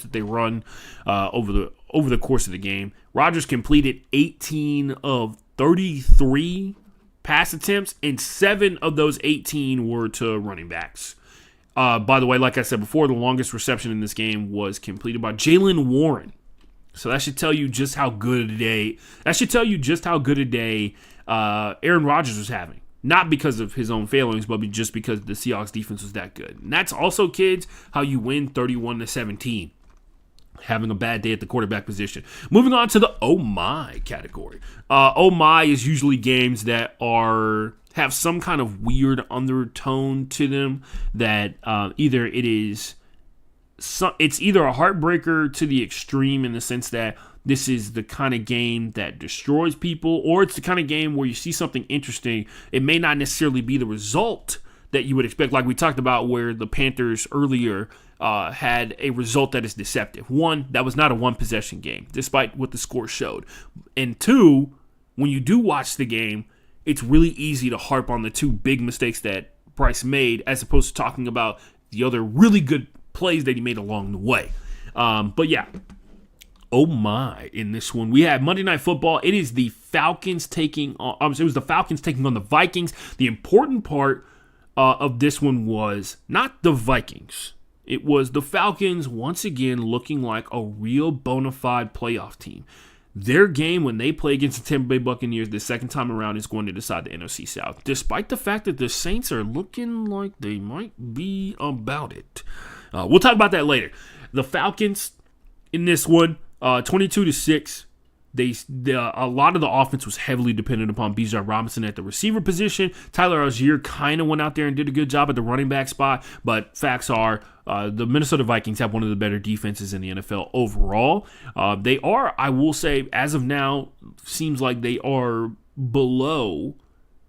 Speaker 1: that they run over the course of the game. Rodgers completed 18 of 33 pass attempts, and 7 of those 18 were to running backs. By the way, like I said before, the longest reception in this game was completed by Jaylen Warren. So that should tell you just how good a day. Aaron Rodgers was having. Not because of his own failings, but just because the Seahawks defense was that good. And that's also, kids, how you win 31-17. Having a bad day at the quarterback position. Moving on to the oh my category. Oh my is usually games that have some kind of weird undertone to them that it's either a heartbreaker to the extreme in the sense that this is the kind of game that destroys people, or it's the kind of game where you see something interesting. It may not necessarily be the result that you would expect, like we talked about where the Panthers earlier had a result that is deceptive. 1, that was not a one-possession game, despite what the score showed. And 2, when you do watch the game, it's really easy to harp on the 2 big mistakes that Bryce made as opposed to talking about the other really good plays that he made along the way. But yeah, oh my, in this one, we had Monday Night Football. It is the Falcons taking on the Vikings. The important part of this one was not the Vikings. It was the Falcons once again looking like a real bona fide playoff team. Their game when they play against the Tampa Bay Buccaneers the second time around is going to decide the NFC South, despite the fact that the Saints are looking like they might be about it. We'll talk about that later. The Falcons in this one, 22-6, A lot of the offense was heavily dependent upon Bijan Robinson at the receiver position. Tyler Algier kind of went out there and did a good job at the running back spot, but facts are the Minnesota Vikings have one of the better defenses in the NFL overall. They are, I will say, as of now, seems like they are below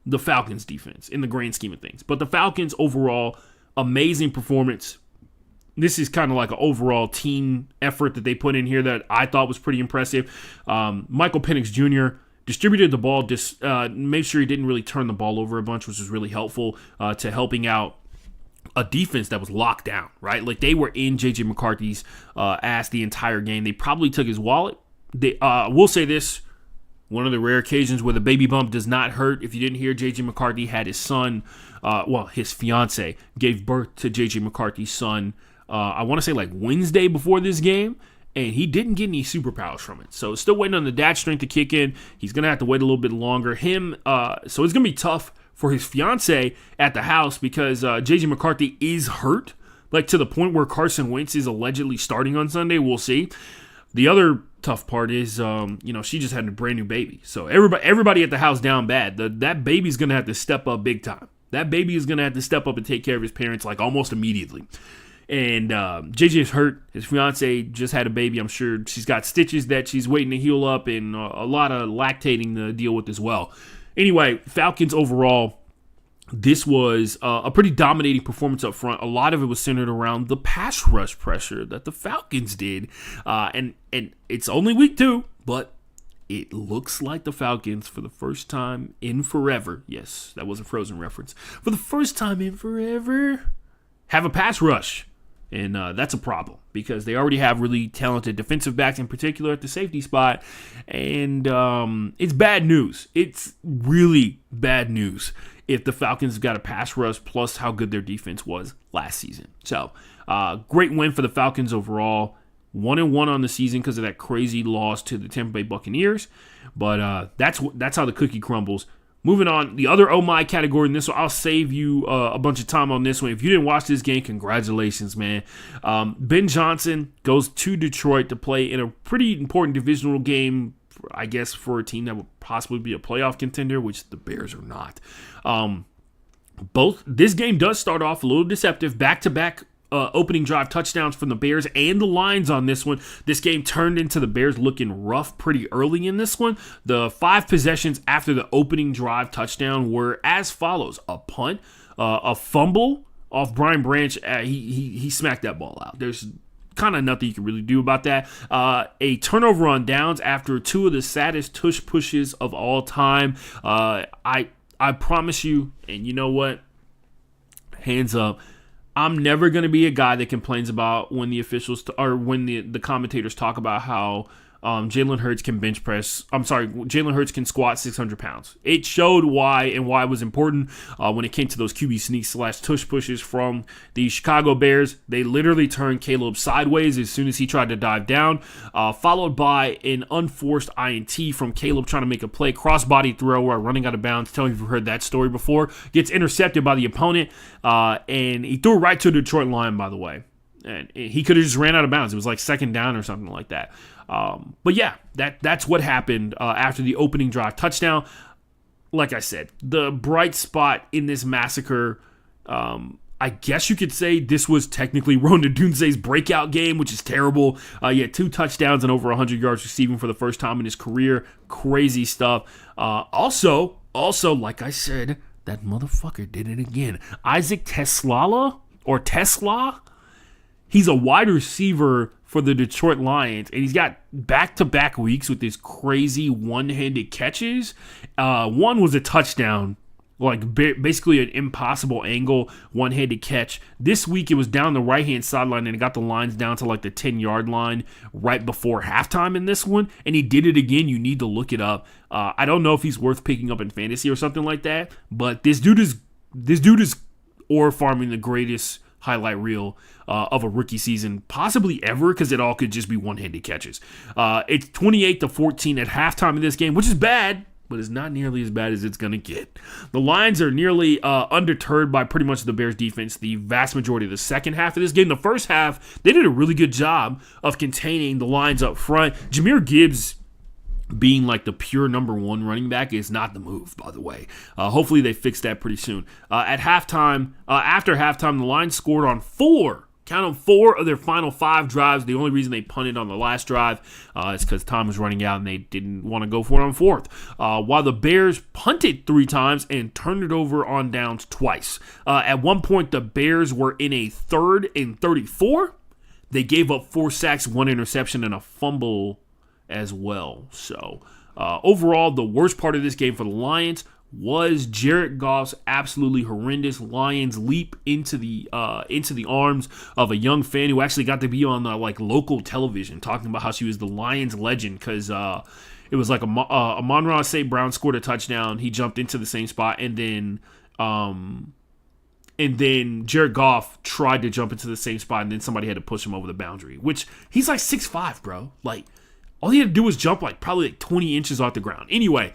Speaker 1: the Falcons defense in the grand scheme of things. But the Falcons overall, amazing performance. This is kind of like an overall team effort that they put in here that I thought was pretty impressive. Michael Penix Jr. distributed the ball, made sure he didn't really turn the ball over a bunch, which was really helpful to helping out a defense that was locked down, right? Like they were in J.J. McCarthy's ass the entire game. They probably took his wallet. We'll say this, one of the rare occasions where the baby bump does not hurt. If you didn't hear, J.J. McCarthy had his son, his fiance gave birth to J.J. McCarthy's son, I want to say like Wednesday before this game, and he didn't get any superpowers from it. So still waiting on the dad strength to kick in. He's going to have to wait a little bit longer. So it's going to be tough for his fiance at the house because J.J. McCarthy is hurt, like to the point where Carson Wentz is allegedly starting on Sunday. We'll see. The other tough part is, she just had a brand new baby. So everybody at the house down bad. That baby's going to have to step up big time. That baby is going to have to step up and take care of his parents like almost immediately. And JJ's hurt. His fiance just had a baby. I'm sure she's got stitches that she's waiting to heal up and a lot of lactating to deal with as well. Anyway, Falcons overall, this was a pretty dominating performance up front. A lot of it was centered around the pass rush pressure that the Falcons did. And it's only week 2, but it looks like the Falcons, for the first time in forever, yes, that was a Frozen reference, for the first time in forever, have a pass rush. And that's a problem because they already have really talented defensive backs, in particular at the safety spot. And it's bad news. It's really bad news if the Falcons got a pass rush plus how good their defense was last season. So great win for the Falcons overall. 1-1 on the season because of that crazy loss to the Tampa Bay Buccaneers. But that's how the cookie crumbles. Moving on, the other oh my category in this one, I'll save you a bunch of time on this one. If you didn't watch this game, congratulations, man. Ben Johnson goes to Detroit to play in a pretty important divisional game, I guess, for a team that would possibly be a playoff contender, which the Bears are not. This game does start off a little deceptive, back-to-back opening drive touchdowns from the Bears and the Lions on this one. This game turned into the Bears looking rough pretty early in this one. The 5 possessions after the opening drive touchdown were as follows: a punt, a fumble off Brian Branch. He smacked that ball out. There's kind of nothing you can really do about that. A turnover on downs after 2 of the saddest tush pushes of all time. I promise you, and you know what? Hands up. I'm never going to be a guy that complains about when the officials or when the commentators talk about how Jalen Hurts can Jalen Hurts can squat 600 pounds. It showed why it was important when it came to those QB sneaks / tush pushes from the Chicago Bears. They literally turned Caleb sideways as soon as he tried to dive down, followed by an unforced INT from Caleb trying to make a play, crossbody throw or running out of bounds. Tell me if you've heard that story before. Gets intercepted by the opponent, and he threw it right to the Detroit Lion, by the way. And he could have just ran out of bounds. It was like second down or something like that. But yeah, that's what happened after the opening drive touchdown. Like I said, the bright spot in this massacre, I guess you could say this was technically Ron Odunze's breakout game, which is terrible. He had 2 touchdowns and over 100 yards receiving for the first time in his career. Crazy stuff. Also, like I said, that motherfucker did it again. Isaac Tesla, he's a wide receiver for the Detroit Lions, and he's got back-to-back weeks with these crazy one-handed catches. One was a touchdown, like basically an impossible angle, one-handed catch. This week it was down the right-hand sideline, and it got the lines down to like the 10-yard line right before halftime in this one, and he did it again. You need to look it up. I don't know if he's worth picking up in fantasy or something like that, but this dude is or farming the greatest highlight reel of a rookie season possibly ever, because it all could just be one-handed catches. It's 28-14 at halftime in this game, which is bad, but it's not nearly as bad as it's going to get. The Lions are nearly undeterred by pretty much the Bears defense the vast majority of the second half of this game. The first half, they did a really good job of containing the Lions up front. Jahmyr Gibbs being like the pure number one running back is not the move, by the way. Hopefully they fix that pretty soon. After halftime, the Lions scored on four of their final 5 drives. The only reason they punted on the last drive is because time was running out and they didn't want to go for it on 4th. While the Bears punted 3 times and turned it over on downs twice. At one point, the Bears were in a 3rd and 34. They gave up 4 sacks, 1 interception, and a fumble as well. So overall, the worst part of this game for the Lions was Jared Goff's absolutely horrendous Lions leap into the arms of a young fan who actually got to be on local television talking about how she was the Lions legend, because it was like Amon-Ra St. Brown scored a touchdown. He jumped into the same spot, and then Jared Goff tried to jump into the same spot, and then somebody had to push him over the boundary, which he's like 6'5", bro. Like, all he had to do was jump probably 20 inches off the ground. Anyway,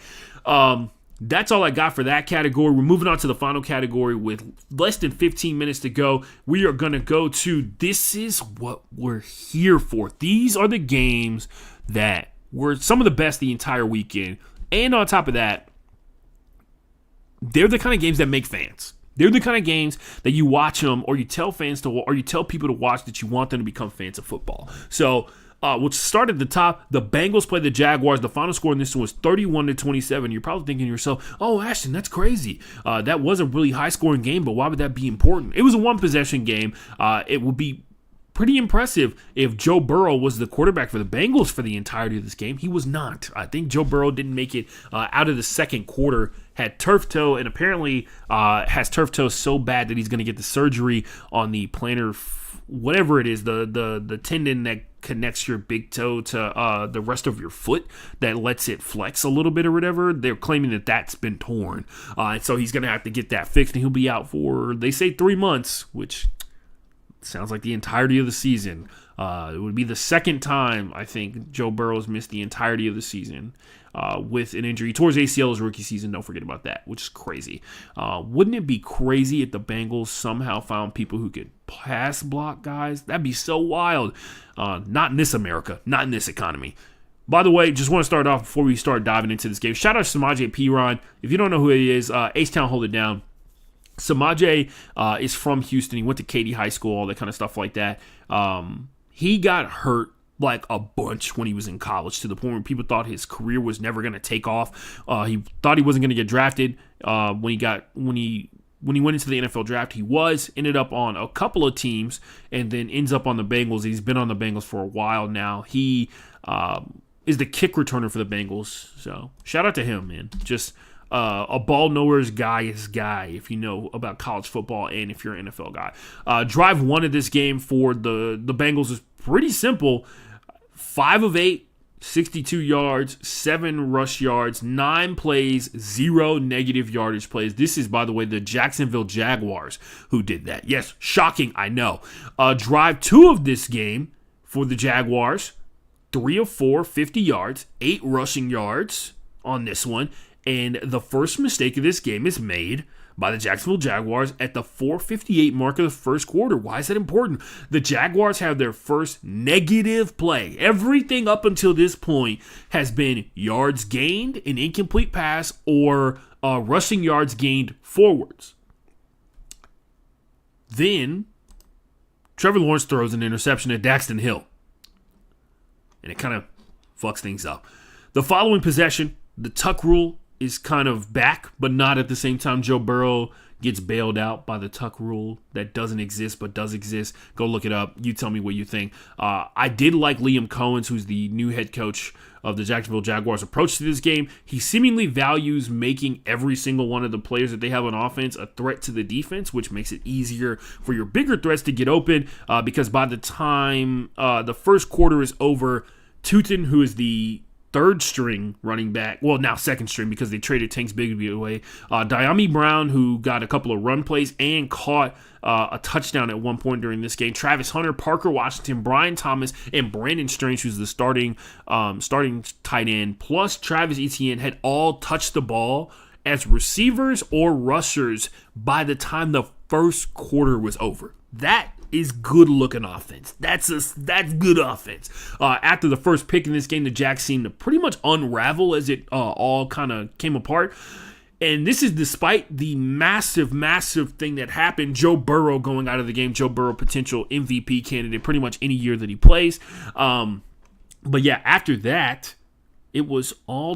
Speaker 1: that's all I got for that category. We're moving on to the final category with less than 15 minutes to go. We are going to go to this is what we're here for. These are the games that were some of the best the entire weekend. And on top of that, they're the kind of games that make fans. They're the kind of games that you watch them, or you tell people to watch that you want them to become fans of football. So, we'll start at the top. The Bengals played the Jaguars. The final score in this one was 31-27. You're probably thinking to yourself, oh, Ashton, that's crazy. That was a really high-scoring game, but why would that be important? It was a one-possession game. It would be pretty impressive if Joe Burrow was the quarterback for the Bengals for the entirety of this game. He was not. I think Joe Burrow didn't make it out of the second quarter, had turf toe, and apparently has turf toe so bad that he's going to get the surgery on the plantar, whatever it is, the tendon that connects your big toe to the rest of your foot that lets it flex a little bit or whatever. They're claiming that that's been torn. And so he's going to have to get that fixed, and he'll be out for, they say, 3 months, which sounds like the entirety of the season. It would be the second time, I think, Joe Burrow's missed the entirety of the season with an injury. He tore his ACL his rookie season, don't forget about that, which is crazy. Wouldn't it be crazy if the Bengals somehow found people who could pass block guys? That'd be so wild. Not in this America, not in this economy. By the way, just want to start off before we start diving into this game. Shout out to Samaje Perine. If you don't know who he is, H-Town, hold it down. Samaje is from Houston. He went to Katy High School, all that kind of stuff like that. He got hurt like a bunch when he was in college, to the point where people thought his career was never going to take off. He thought he wasn't going to get drafted. When he went into the NFL draft, he ended up on a couple of teams, and then ends up on the Bengals. He's been on the Bengals for a while now. He is the kick returner for the Bengals. So shout out to him, man. Just a ball knowers guy, if you know about college football and if you're an NFL guy. Drive 1 of this game for the Bengals is pretty simple. 5 of 8, 62 yards, 7 rush yards, 9 plays, 0 negative yardage plays. This is, by the way, the Jacksonville Jaguars who did that. Yes, shocking, I know. Drive 2 of this game for the Jaguars, 3 of 4, 50 yards, 8 rushing yards on this one. And the first mistake of this game is made by the Jacksonville Jaguars at the 4:58 mark of the first quarter. Why is that important? The Jaguars have their first negative play. Everything up until this point has been yards gained, an incomplete pass, or rushing yards gained forwards. Then Trevor Lawrence throws an interception at Daxton Hill, and it kind of fucks things up. The following possession, the tuck rule is kind of back, but not at the same time. Joe Burrow gets bailed out by the tuck rule that doesn't exist but does exist. Go look it up. You tell me what you think. I did like Liam Cohen's, who's the new head coach of the Jacksonville Jaguars, approach to this game. He seemingly values making every single one of the players that they have on offense a threat to the defense, which makes it easier for your bigger threats to get open, because by the time the first quarter is over, Tootin, who is the third string running back, well, now second string because they traded Tanks Bigsby away, Diami Brown, who got a couple of run plays and caught a touchdown at one point during this game, Travis Hunter, Parker Washington, Brian Thomas, and Brandon Strange, who's the starting tight end, plus Travis Etienne, had all touched the ball as receivers or rushers by the time the first quarter was over. That is good-looking offense. That's good offense. After the first pick in this game, the Jags seemed to pretty much unravel as it all kind of came apart. And this is despite the massive thing that happened. Joe Burrow going out of the game. Joe Burrow, potential MVP candidate pretty much any year that he plays. But yeah, after that, it was all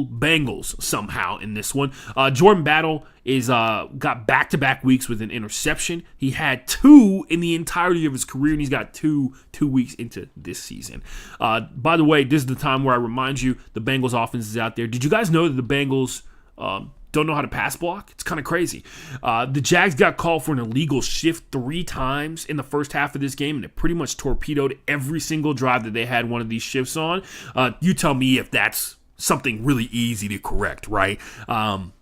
Speaker 1: Bengals somehow in this one. Jordan Battle got back-to-back weeks with an interception. He had 2 in the entirety of his career, and he's got 2 weeks into this season. By the way, this is the time where I remind you the Bengals offense is out there. Did you guys know that the Bengals don't know how to pass block? It's kind of crazy. The Jags got called for an illegal shift 3 times in the first half of this game, and it pretty much torpedoed every single drive that they had one of these shifts on. You tell me if that's something really easy to correct, right?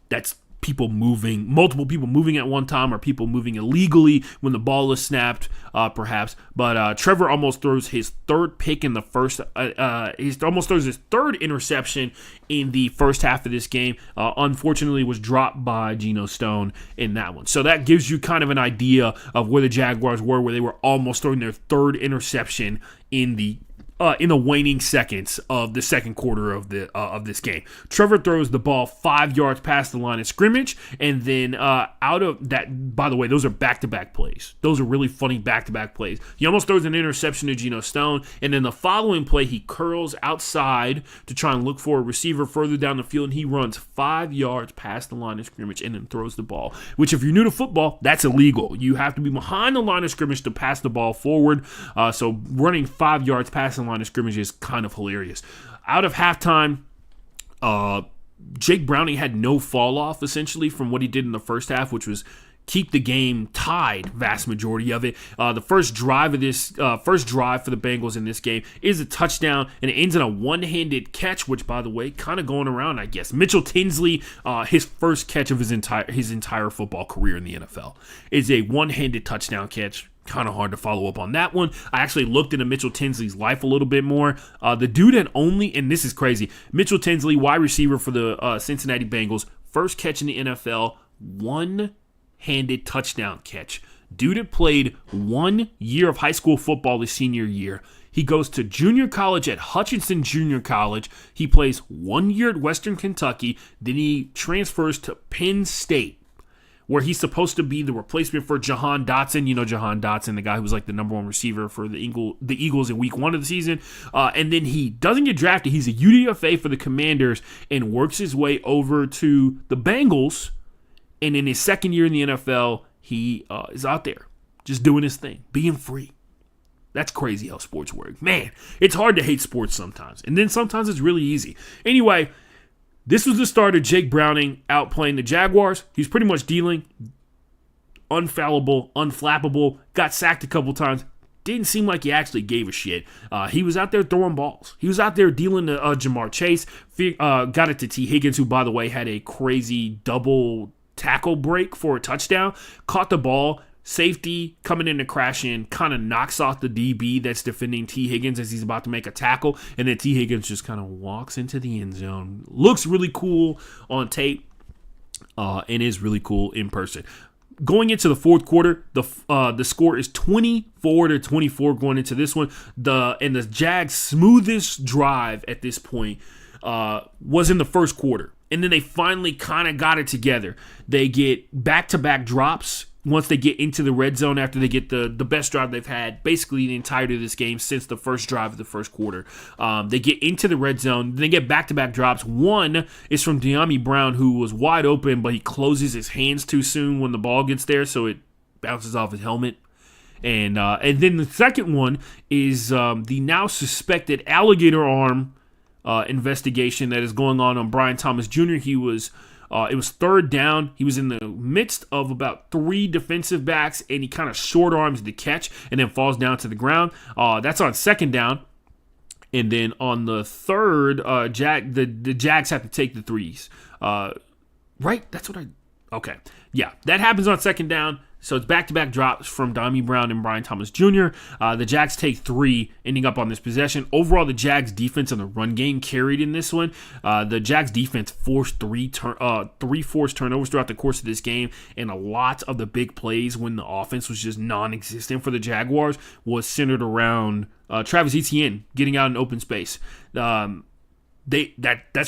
Speaker 1: That's multiple people moving at one time, or people moving illegally when the ball is snapped, perhaps. But Trevor almost throws his 3rd pick in the first. He almost throws his 3rd interception in the first half of this game. Unfortunately, was dropped by Geno Stone in that one. So that gives you kind of an idea of where the Jaguars were, where they were almost throwing their 3rd interception in the waning seconds of the second quarter of this game. Trevor throws the ball 5 yards past the line of scrimmage, and then out of that, by the way, those are back-to-back plays. Those are really funny back-to-back plays. He almost throws an interception to Geno Stone, and then the following play, he curls outside to try and look for a receiver further down the field, and he runs 5 yards past the line of scrimmage and then throws the ball, which if you're new to football, that's illegal. You have to be behind the line of scrimmage to pass the ball forward, so running 5 yards past the line of scrimmage is kind of hilarious. Out of halftime, Jake Browning had no fall off essentially from what he did in the first half, which was keep the game tied, vast majority of it. The first drive for the Bengals in this game is a touchdown, and it ends in a one-handed catch, which, by the way, kind of going around, I guess. Mitchell Tinsley, his first catch of his entire football career in the NFL, is a one-handed touchdown catch. Kind of hard to follow up on that one. I actually looked into Mitchell Tinsley's life a little bit more. The dude had only, and this is crazy, Mitchell Tinsley, wide receiver for the Cincinnati Bengals, first catch in the NFL, one-handed touchdown catch. Dude had played 1 year of high school football his senior year. He goes to junior college at Hutchinson Junior College. He plays 1 year at Western Kentucky. Then he transfers to Penn State, where he's supposed to be the replacement for Jahan Dotson. You know Jahan Dotson, the guy who was like the number 1 receiver for the Eagles in week 1 of the season. And then he doesn't get drafted. He's a UDFA for the Commanders and works his way over to the Bengals. And in his second year in the NFL, he is out there just doing his thing, being free. That's crazy how sports work. Man, it's hard to hate sports sometimes. And then sometimes it's really easy. Anyway, this was the start of Jake Browning outplaying the Jaguars. He's pretty much dealing unfallible, unflappable, got sacked a couple times. Didn't seem like he actually gave a shit. He was out there throwing balls. He was out there dealing to Jamar Chase. Got it to T. Higgins, who, by the way, had a crazy double tackle break for a touchdown. Caught the ball. Safety coming in to crash in, kind of knocks off the DB that's defending T. Higgins as he's about to make a tackle, and then T. Higgins just kind of walks into the end zone. Looks really cool on tape, and is really cool in person. Going into the fourth quarter, the score is 24-24 going into this one. The Jags' smoothest drive at this point was in the first quarter, and then they finally kind of got it together. They get back-to-back drops once they get into the red zone after they get the best drive they've had basically the entirety of this game since the first drive of the first quarter. They get into the red zone. They get back-to-back drops. One is from De'Ami Brown, who was wide open, but he closes his hands too soon when the ball gets there, so it bounces off his helmet. And then the second one is the now suspected alligator arm investigation that is going on Brian Thomas Jr. It was third down. He was in the midst of about 3 defensive backs, and he kind of short arms the catch and then falls down to the ground. That's on second down. And then on the third, the Jags have to take the threes. Right? That's what Okay. Yeah, that happens on second down. So it's back-to-back drops from Donnie Brown and Brian Thomas Jr. The Jags take 3, ending up on this possession. Overall, the Jags defense and the run game carried in this one. The Jags defense forced three forced turnovers throughout the course of this game, and a lot of the big plays when the offense was just non-existent for the Jaguars was centered around Travis Etienne getting out in open space. That's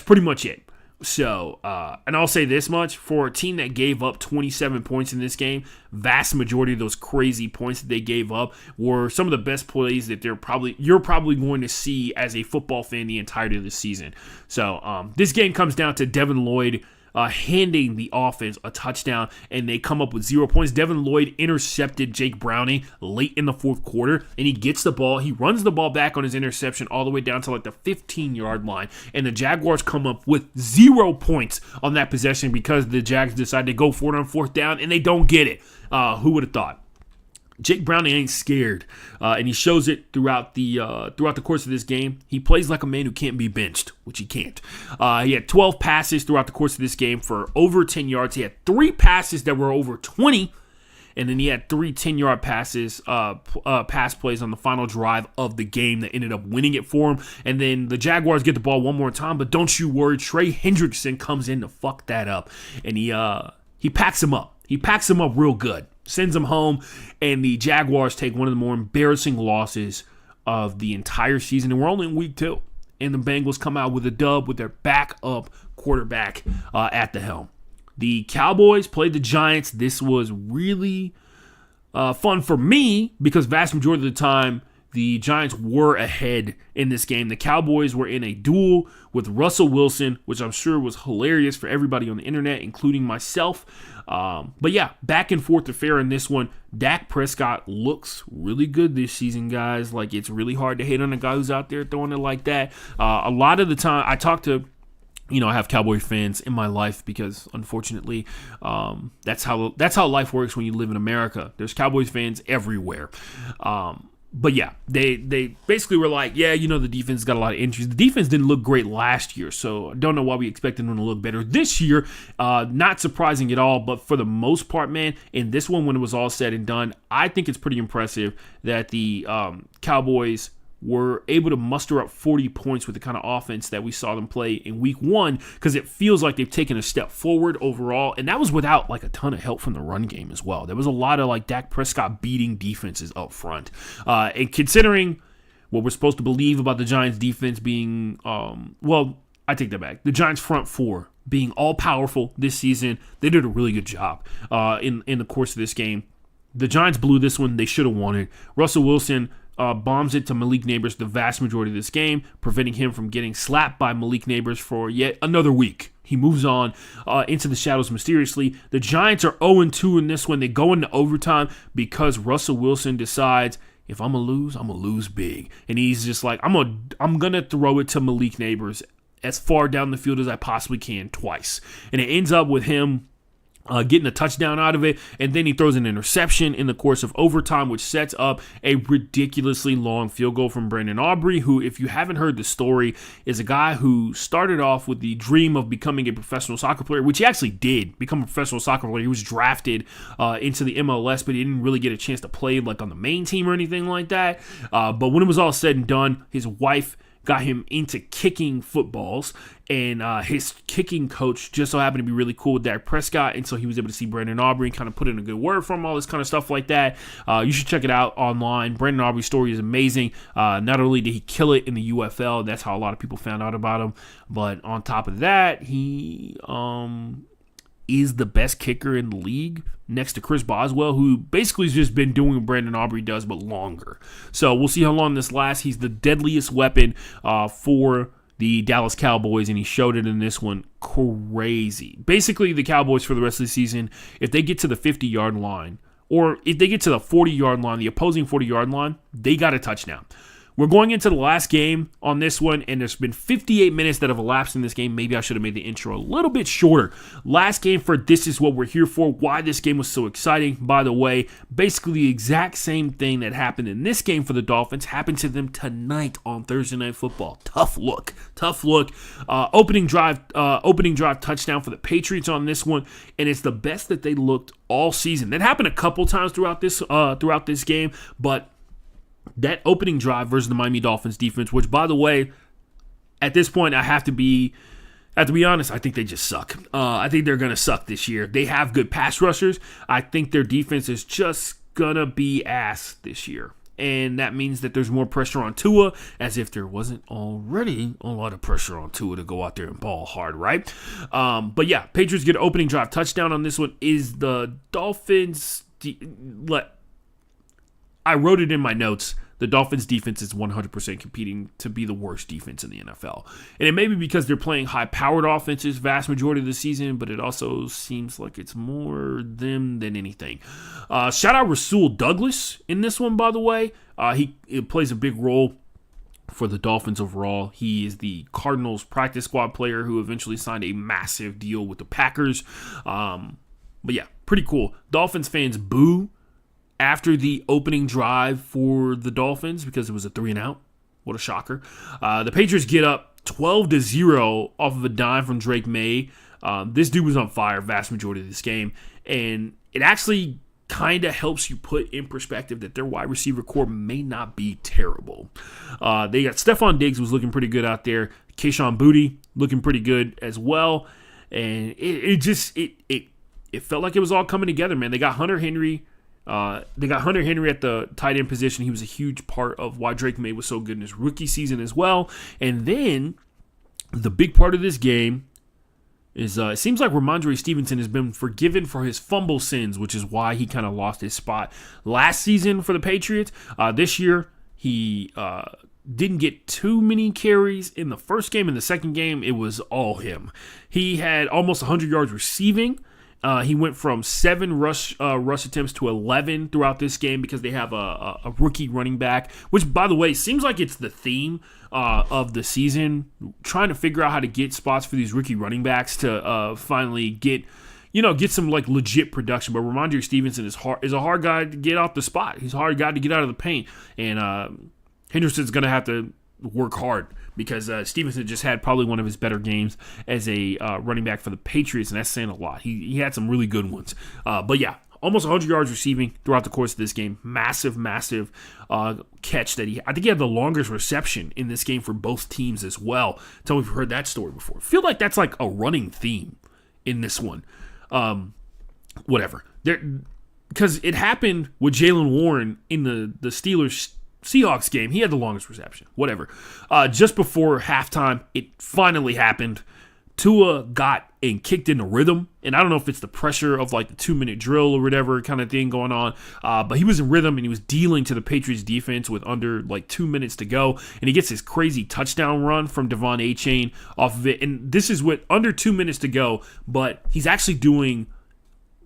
Speaker 1: pretty much it. So, and I'll say this much, for a team that gave up 27 points in this game, vast majority of those crazy points that they gave up were some of the best plays that you're probably going to see as a football fan the entirety of the season. So, this game comes down to Devin Lloyd handing the offense a touchdown, and they come up with 0 points. Devin Lloyd intercepted Jake Browning late in the fourth quarter, and he gets the ball. He runs the ball back on his interception all the way down to like the 15-yard line, and the Jaguars come up with 0 points on that possession because the Jags decide to go for it on fourth down, and they don't get it. Who would have thought? Jake Browning ain't scared, and he shows it throughout the course of this game. He plays like a man who can't be benched, which he can't. He had 12 passes throughout the course of this game for over 10 yards. He had 3 passes that were over 20, and then he had 3 10-yard passes, pass plays on the final drive of the game that ended up winning it for him. And then the Jaguars get the ball one more time, but don't you worry, Trey Hendrickson comes in to fuck that up, and he packs him up. He packs him up real good. Sends him home, and the Jaguars take one of the more embarrassing losses of the entire season. And we're only in week 2. And the Bengals come out with a dub with their backup quarterback at the helm. The Cowboys played the Giants. This was really fun for me because vast majority of the time, the Giants were ahead in this game. The Cowboys were in a duel with Russell Wilson, which I'm sure was hilarious for everybody on the internet, including myself. But yeah, back and forth affair in this one. Dak Prescott looks really good this season, guys. Like, it's really hard to hate on a guy who's out there throwing it like that. A lot of the time, I talk to, I have Cowboy fans in my life because, unfortunately, that's how life works when you live in America. There's Cowboys fans everywhere. But yeah, they basically were like, yeah, the defense got a lot of injuries. The defense didn't look great last year, so I don't know why we expected them to look better this year. Not surprising at all, but for the most part, man, in this one, when it was all said and done, I think it's pretty impressive that the Cowboys were able to muster up 40 points with the kind of offense that we saw them play in week 1, because it feels like they've taken a step forward overall, and that was without like a ton of help from the run game as well. There was a lot of like Dak Prescott beating defenses up front, and considering what we're supposed to believe about the Giants defense being, I take that back. The Giants front 4 being all powerful this season, they did a really good job in the course of this game. The Giants blew this one. They should have won it. Russell Wilson bombs it to Malik Neighbors the vast majority of this game, preventing him from getting slapped by Malik Neighbors for yet another week. He moves on into the shadows mysteriously. The Giants are 0-2 in this one. They go into overtime because Russell Wilson decides, if I'm going to lose big. And he's just like, I'm gonna throw it to Malik Neighbors as far down the field as I possibly can twice. And it ends up with him getting a touchdown out of it, and then he throws an interception in the course of overtime, which sets up a ridiculously long field goal from Brandon Aubrey, who, if you haven't heard the story, is a guy who started off with the dream of becoming a professional soccer player, which he actually did become a professional soccer player. He was drafted into the MLS, but he didn't really get a chance to play like on the main team or anything like that. But when it was all said and done, his wife got him into kicking footballs, and his kicking coach just so happened to be really cool with Dak Prescott, and so he was able to see Brandon Aubrey and kind of put in a good word for him, all this kind of stuff like that. You should check it out online. Brandon Aubrey's story is amazing. Not only did he kill it in the UFL, that's how a lot of people found out about him, but on top of that, he is the best kicker in the league next to Chris Boswell, who basically has just been doing what Brandon Aubrey does, but longer. So we'll see how long this lasts. He's the deadliest weapon for the Dallas Cowboys, and he showed it in this one. Crazy. Basically, the Cowboys for the rest of the season, if they get to the 50-yard line, or if they get to the 40-yard line, the opposing 40-yard line, they got a touchdown. we're going into the last game on this one, and there's been 58 minutes that have elapsed in this game. Maybe I should have made the intro a little bit shorter. Last game for This Is What We're Here For, why this game was so exciting. By the way, basically the exact same thing that happened in this game for the Dolphins happened to them tonight on Thursday Night Football. Tough look. Opening drive touchdown for the Patriots on this one, and it's the best that they looked all season. That happened a couple times throughout this game, but that opening drive versus the Miami Dolphins defense, which, by the way, at this point, I have to be honest, I think they just suck. I think they're going to suck this year. They have good pass rushers. I think their defense is just going to be ass this year. And that means that there's more pressure on Tua, as if there wasn't already a lot of pressure on Tua to go out there and ball hard, right? But yeah, Patriots get an opening drive touchdown on this one. Is the Dolphins... I wrote it in my notes. The Dolphins defense is 100% competing to be the worst defense in the NFL. And it may be because they're playing high-powered offenses vast majority of the season, but it also seems like it's more them than anything. Shout out Rasul Douglas in this one, by the way. He plays a big role for the Dolphins overall. He is the Cardinals practice squad player who eventually signed a massive deal with the Packers. But yeah, pretty cool. Dolphins fans boo after the opening drive for the Dolphins because it was a 3-and-out. What a shocker. The Patriots get up 12-0 off of a dime from Drake May. This dude was on fire vast majority of this game, and it actually kind of helps you put in perspective that their wide receiver core may not be terrible. They got Stephon Diggs was looking pretty good out there. Kayshon Boutte looking pretty good as well, and it felt like it was all coming together, man. They got Hunter Henry. At the tight end position. He was a huge part of why Drake May was so good in his rookie season as well. And then the big part of this game is it seems like Ramondre Stevenson has been forgiven for his fumble sins, which is why he kind of lost his spot last season for the Patriots. This year, he didn't get too many carries in the first game. In the second game, it was all him. He had almost 100 yards receiving. He went from 7 rush attempts to 11 throughout this game because they have a rookie running back, which, by the way, seems like it's the theme of the season, trying to figure out how to get spots for these rookie running backs to finally get some like legit production. But Ramondre Stevenson is a hard guy to get off the spot. He's a hard guy to get out of the paint, and Henderson's going to have to work hard because Stevenson just had probably one of his better games as a running back for the Patriots, and that's saying a lot. He had some really good ones. But yeah, almost 100 yards receiving throughout the course of this game. Massive catch that I think he had the longest reception in this game for both teams as well. Tell me if you've heard that story before. I feel like that's like a running theme in this one. Whatever. Because it happened with Jaylen Warren in the Seahawks game. He had the longest reception. Whatever. Just before halftime, it finally happened. Tua got and kicked into rhythm, and I don't know if it's the pressure of like the 2-minute drill or whatever kind of thing going on, but he was in rhythm and he was dealing to the Patriots defense with under like 2 minutes to go, and he gets this crazy touchdown run from Devon Achane off of it, and this is with under 2 minutes to go, but he's actually doing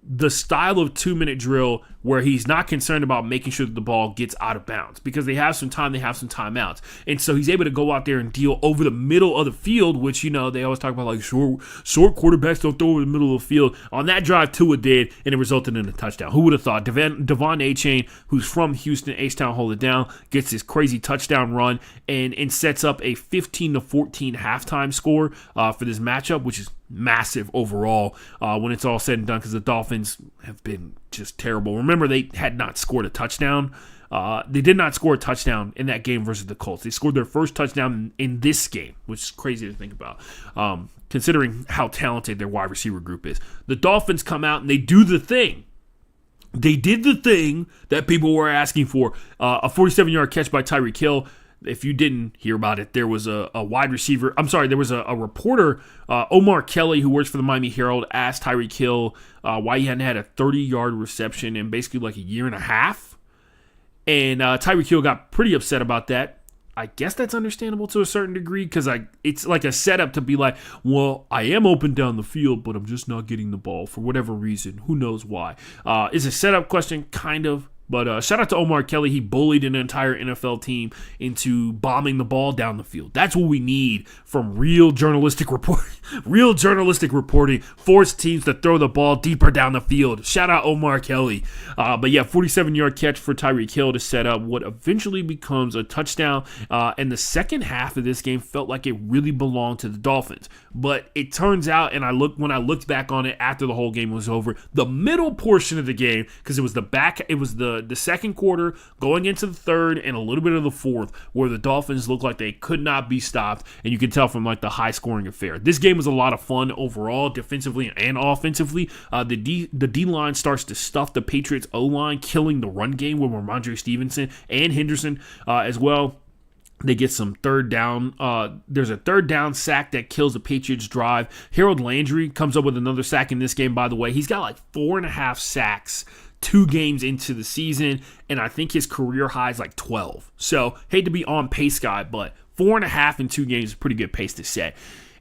Speaker 1: the style of 2-minute drill where he's not concerned about making sure that the ball gets out of bounds because they have some time, they have some timeouts. And so he's able to go out there and deal over the middle of the field, which, they always talk about like short quarterbacks don't throw over the middle of the field. On that drive, Tua did, and it resulted in a touchdown. Who would have thought? Devon Achane, who's from Houston, H-Town, hold it down, gets this crazy touchdown run and sets up a 15-14 halftime score for this matchup, which is massive overall when it's all said and done because the Dolphins have been just terrible. Remember, they had not scored a touchdown. They did not score a touchdown in that game versus the Colts. They scored their first touchdown in this game, which is crazy to think about, considering how talented their wide receiver group is. The Dolphins come out and they do the thing. They did the thing that people were asking for. A 47-yard catch by Tyreek Hill. If you didn't hear about it, there was a wide receiver. I'm sorry, there was a reporter, Omar Kelly, who works for the Miami Herald, asked Tyreek Hill why he hadn't had a 30-yard reception in basically like a year and a half. And Tyreek Hill got pretty upset about that. I guess that's understandable to a certain degree because it's like a setup to be like, well, I am open down the field, but I'm just not getting the ball for whatever reason. Who knows why? Is a setup question? Kind of. But shout out to Omar Kelly. He bullied an entire NFL team into bombing the ball down the field. That's what we need from real journalistic reporting. Real journalistic reporting. Force teams to throw the ball deeper down the field. Shout out Omar Kelly. But yeah, 47-yard catch for Tyreek Hill to set up what eventually becomes a touchdown. And the second half of this game felt like it really belonged to the Dolphins. But it turns out, and when I looked back on it after the whole game was over, the middle portion of the game, because it was the second quarter going into the third and a little bit of the fourth, where the Dolphins looked like they could not be stopped, and you can tell from like the high scoring affair. This game was a lot of fun overall, defensively and offensively. The D-line starts to stuff the Patriots O-line, killing the run game with Ramondre Stevenson and Henderson as well. They get some third down. There's a third down sack that kills the Patriots drive. Harold Landry comes up with another sack in this game, by the way. He's got like 4.5 sacks 2 games into the season, and I think his career high is like 12. So, hate to be on pace guy, but 4.5 in 2 games is a pretty good pace to set.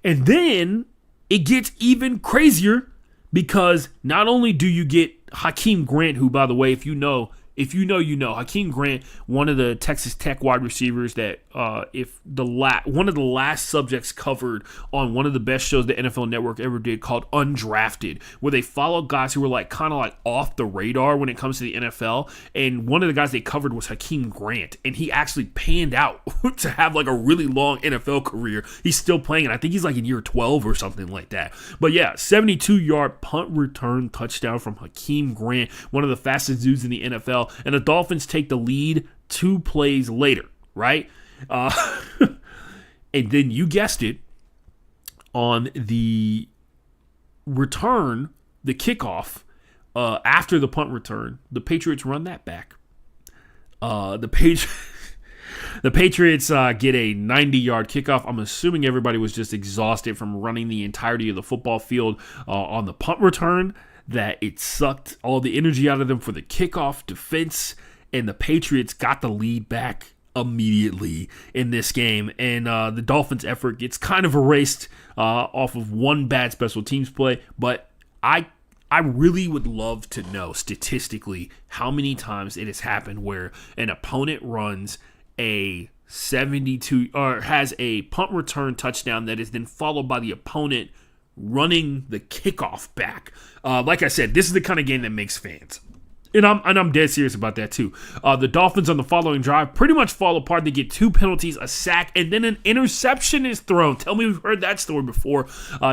Speaker 1: And then it gets even crazier because not only do you get Hakeem Grant, who, by the way, if you know, you know. Hakeem Grant, one of the Texas Tech wide receivers that one of the last subjects covered on one of the best shows the NFL Network ever did called Undrafted, where they followed guys who were like kind of like off the radar when it comes to the NFL. And one of the guys they covered was Hakeem Grant, and he actually panned out to have like a really long NFL career. He's still playing, and I think he's like in year 12 or something like that. But yeah, 72-yard punt return touchdown from Hakeem Grant, one of the fastest dudes in the NFL. And the Dolphins take the lead 2 plays later, right? And then you guessed it, on the return, the kickoff, after the punt return, the Patriots run that back. The Patriots get a 90-yard kickoff. I'm assuming everybody was just exhausted from running the entirety of the football field on the punt return, that it sucked all the energy out of them for the kickoff defense, and the Patriots got the lead back immediately in this game. And the Dolphins' effort gets kind of erased off of one bad special teams play. But I really would love to know statistically how many times it has happened where an opponent runs a 72 or has a punt return touchdown that is then followed by the opponent running the kickoff back. Like I said, this is the kind of game that makes fans. And I'm dead serious about that too. The Dolphins on the following drive pretty much fall apart. They get 2 penalties, a sack, and then an interception is thrown. Tell me we've heard that story before.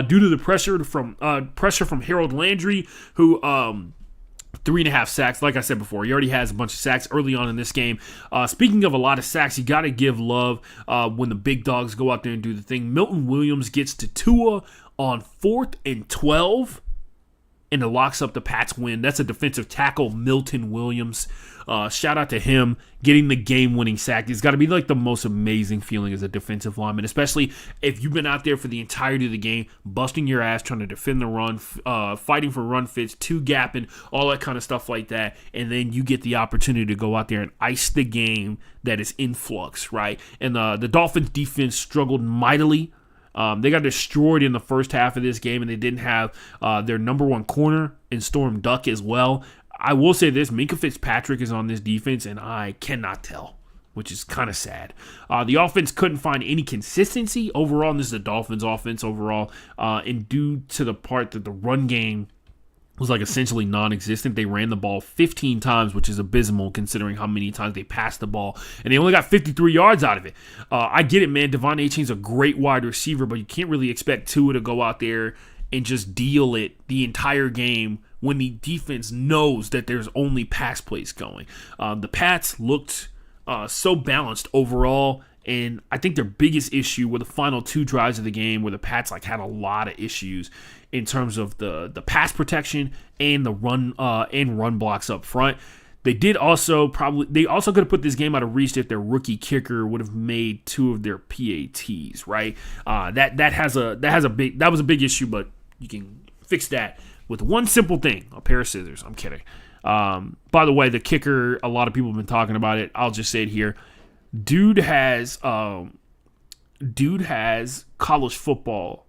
Speaker 1: Due to the pressure from Harold Landry, who 3.5 sacks. Like I said before, he already has a bunch of sacks early on in this game. Speaking of a lot of sacks, you got to give love when the big dogs go out there and do the thing. Milton Williams gets to Tua on 4th and 12, and it locks up the Pats win. That's a defensive tackle, Milton Williams. Shout out to him getting the game-winning sack. It's got to be like the most amazing feeling as a defensive lineman, especially if you've been out there for the entirety of the game, busting your ass, trying to defend the run, fighting for run fits, 2-gapping, all that kind of stuff like that, and then you get the opportunity to go out there and ice the game that is in flux, right? And the Dolphins defense struggled mightily. They got destroyed in the first half of this game, and they didn't have their number 1 corner in Storm Duck as well. I will say this, Minkah Fitzpatrick is on this defense, and I cannot tell, which is kind of sad. The offense couldn't find any consistency overall, and this is the Dolphins' offense overall, and due to the part that the run game was like essentially non-existent. They ran the ball 15 times, which is abysmal considering how many times they passed the ball, and they only got 53 yards out of it. I get it, man. Devon Achane's a great wide receiver, but you can't really expect Tua to go out there and just deal it the entire game when the defense knows that there's only pass plays going. The Pats looked so balanced overall, and I think their biggest issue were the final 2 drives of the game where the Pats had a lot of issues in terms of the pass protection and the run blocks up front. They also could have put this game out of reach if their rookie kicker would have made 2 of their PATs, right? That was a big issue, but you can fix that with one simple thing, a pair of scissors. I'm kidding. By the way, the kicker, a lot of people have been talking about it. I'll just say it here. Dude has college football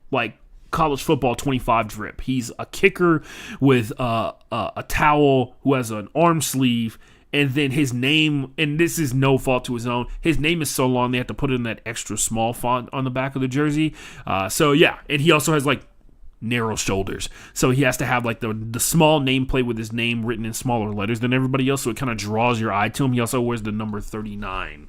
Speaker 1: 25 drip. He's a kicker with a towel who has an arm sleeve And then his name, and this is no fault to his own, his name is so long they have to put it in that extra small font on the back of the jersey. So yeah, and he also has like narrow shoulders, so he has to have like the small nameplate with his name written in smaller letters than everybody else, so it kind of draws your eye to him. He also wears the number 39.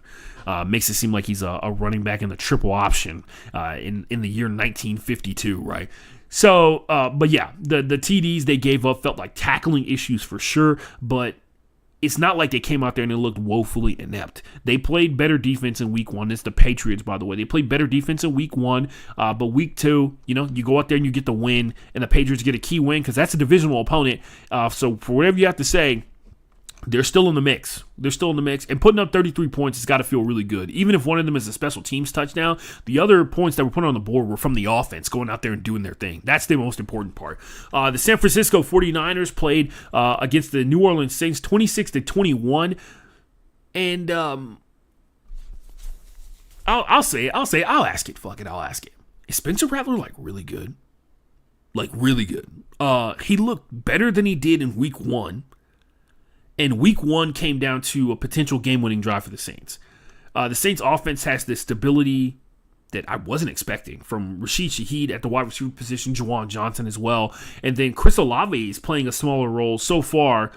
Speaker 1: Makes it seem like he's a running back in the triple option in the year 1952, right? So, but yeah, the TDs they gave up felt like tackling issues for sure, but it's not like they came out there and it looked woefully inept. They played better defense in week 1. It's the Patriots, by the way. They played better defense in week 1, but week 2, you go out there and you get the win, and the Patriots get a key win because that's a divisional opponent. So for whatever you have to say, they're still in the mix. And putting up 33 points has got to feel really good. Even if one of them is a special teams touchdown, the other points that were put on the board were from the offense going out there and doing their thing. That's the most important part. The San Francisco 49ers played against the New Orleans Saints 26-21. And I'll ask it. Fuck it, I'll ask it. Is Spencer Rattler like really good? Like really good. He looked better than he did in week 1. And week 1 came down to a potential game-winning drive for the Saints. The Saints offense has this stability that I wasn't expecting from Rashid Shaheed at the wide receiver position, Juwan Johnson as well. And then Chris Olave is playing a smaller role so far.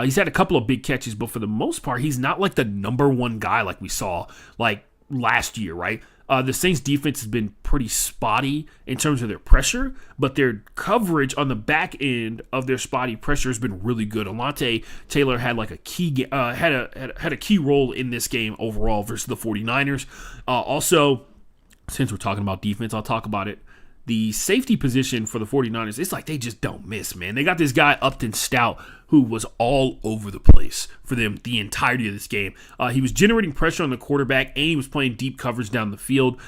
Speaker 1: He's had a couple of big catches, but for the most part, he's not like the number one guy like we saw like last year, right? The Saints defense has been pretty spotty in terms of their pressure, but their coverage on the back end of their spotty pressure has been really good. Alontae Taylor had like a key had a key role in this game overall versus the 49ers. Also, since we're talking about defense, I'll talk about it. The safety position for the 49ers, it's like they just don't miss, man. They got this guy, Upton Stout, who was all over the place for them the entirety of this game. He was generating pressure on the quarterback, and he was playing deep coverage down the field.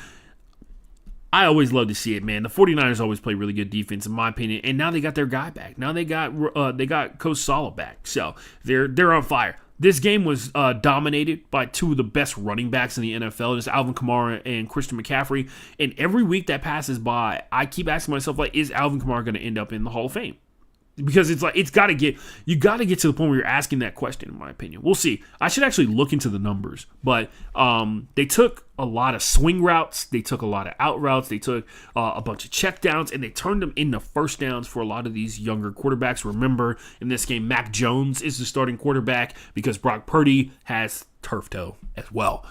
Speaker 1: I always love to see it, man. The 49ers always play really good defense, in my opinion, and now they got their guy back. Now they got Coach Saleh back, so they're on fire. This game was dominated by two of the best running backs in the NFL. It's Alvin Kamara and Christian McCaffrey. And every week that passes by, I keep asking myself, like, is Alvin Kamara going to end up in the Hall of Fame? Because it's like you got to get to the point where you're asking that question, in my opinion. We'll see. I should actually look into the numbers, but they took a lot of swing routes, they took a lot of out routes, they took a bunch of check downs, and they turned them into first downs for a lot of these younger quarterbacks. Remember, in this game, Mac Jones is the starting quarterback because Brock Purdy has turf toe as well.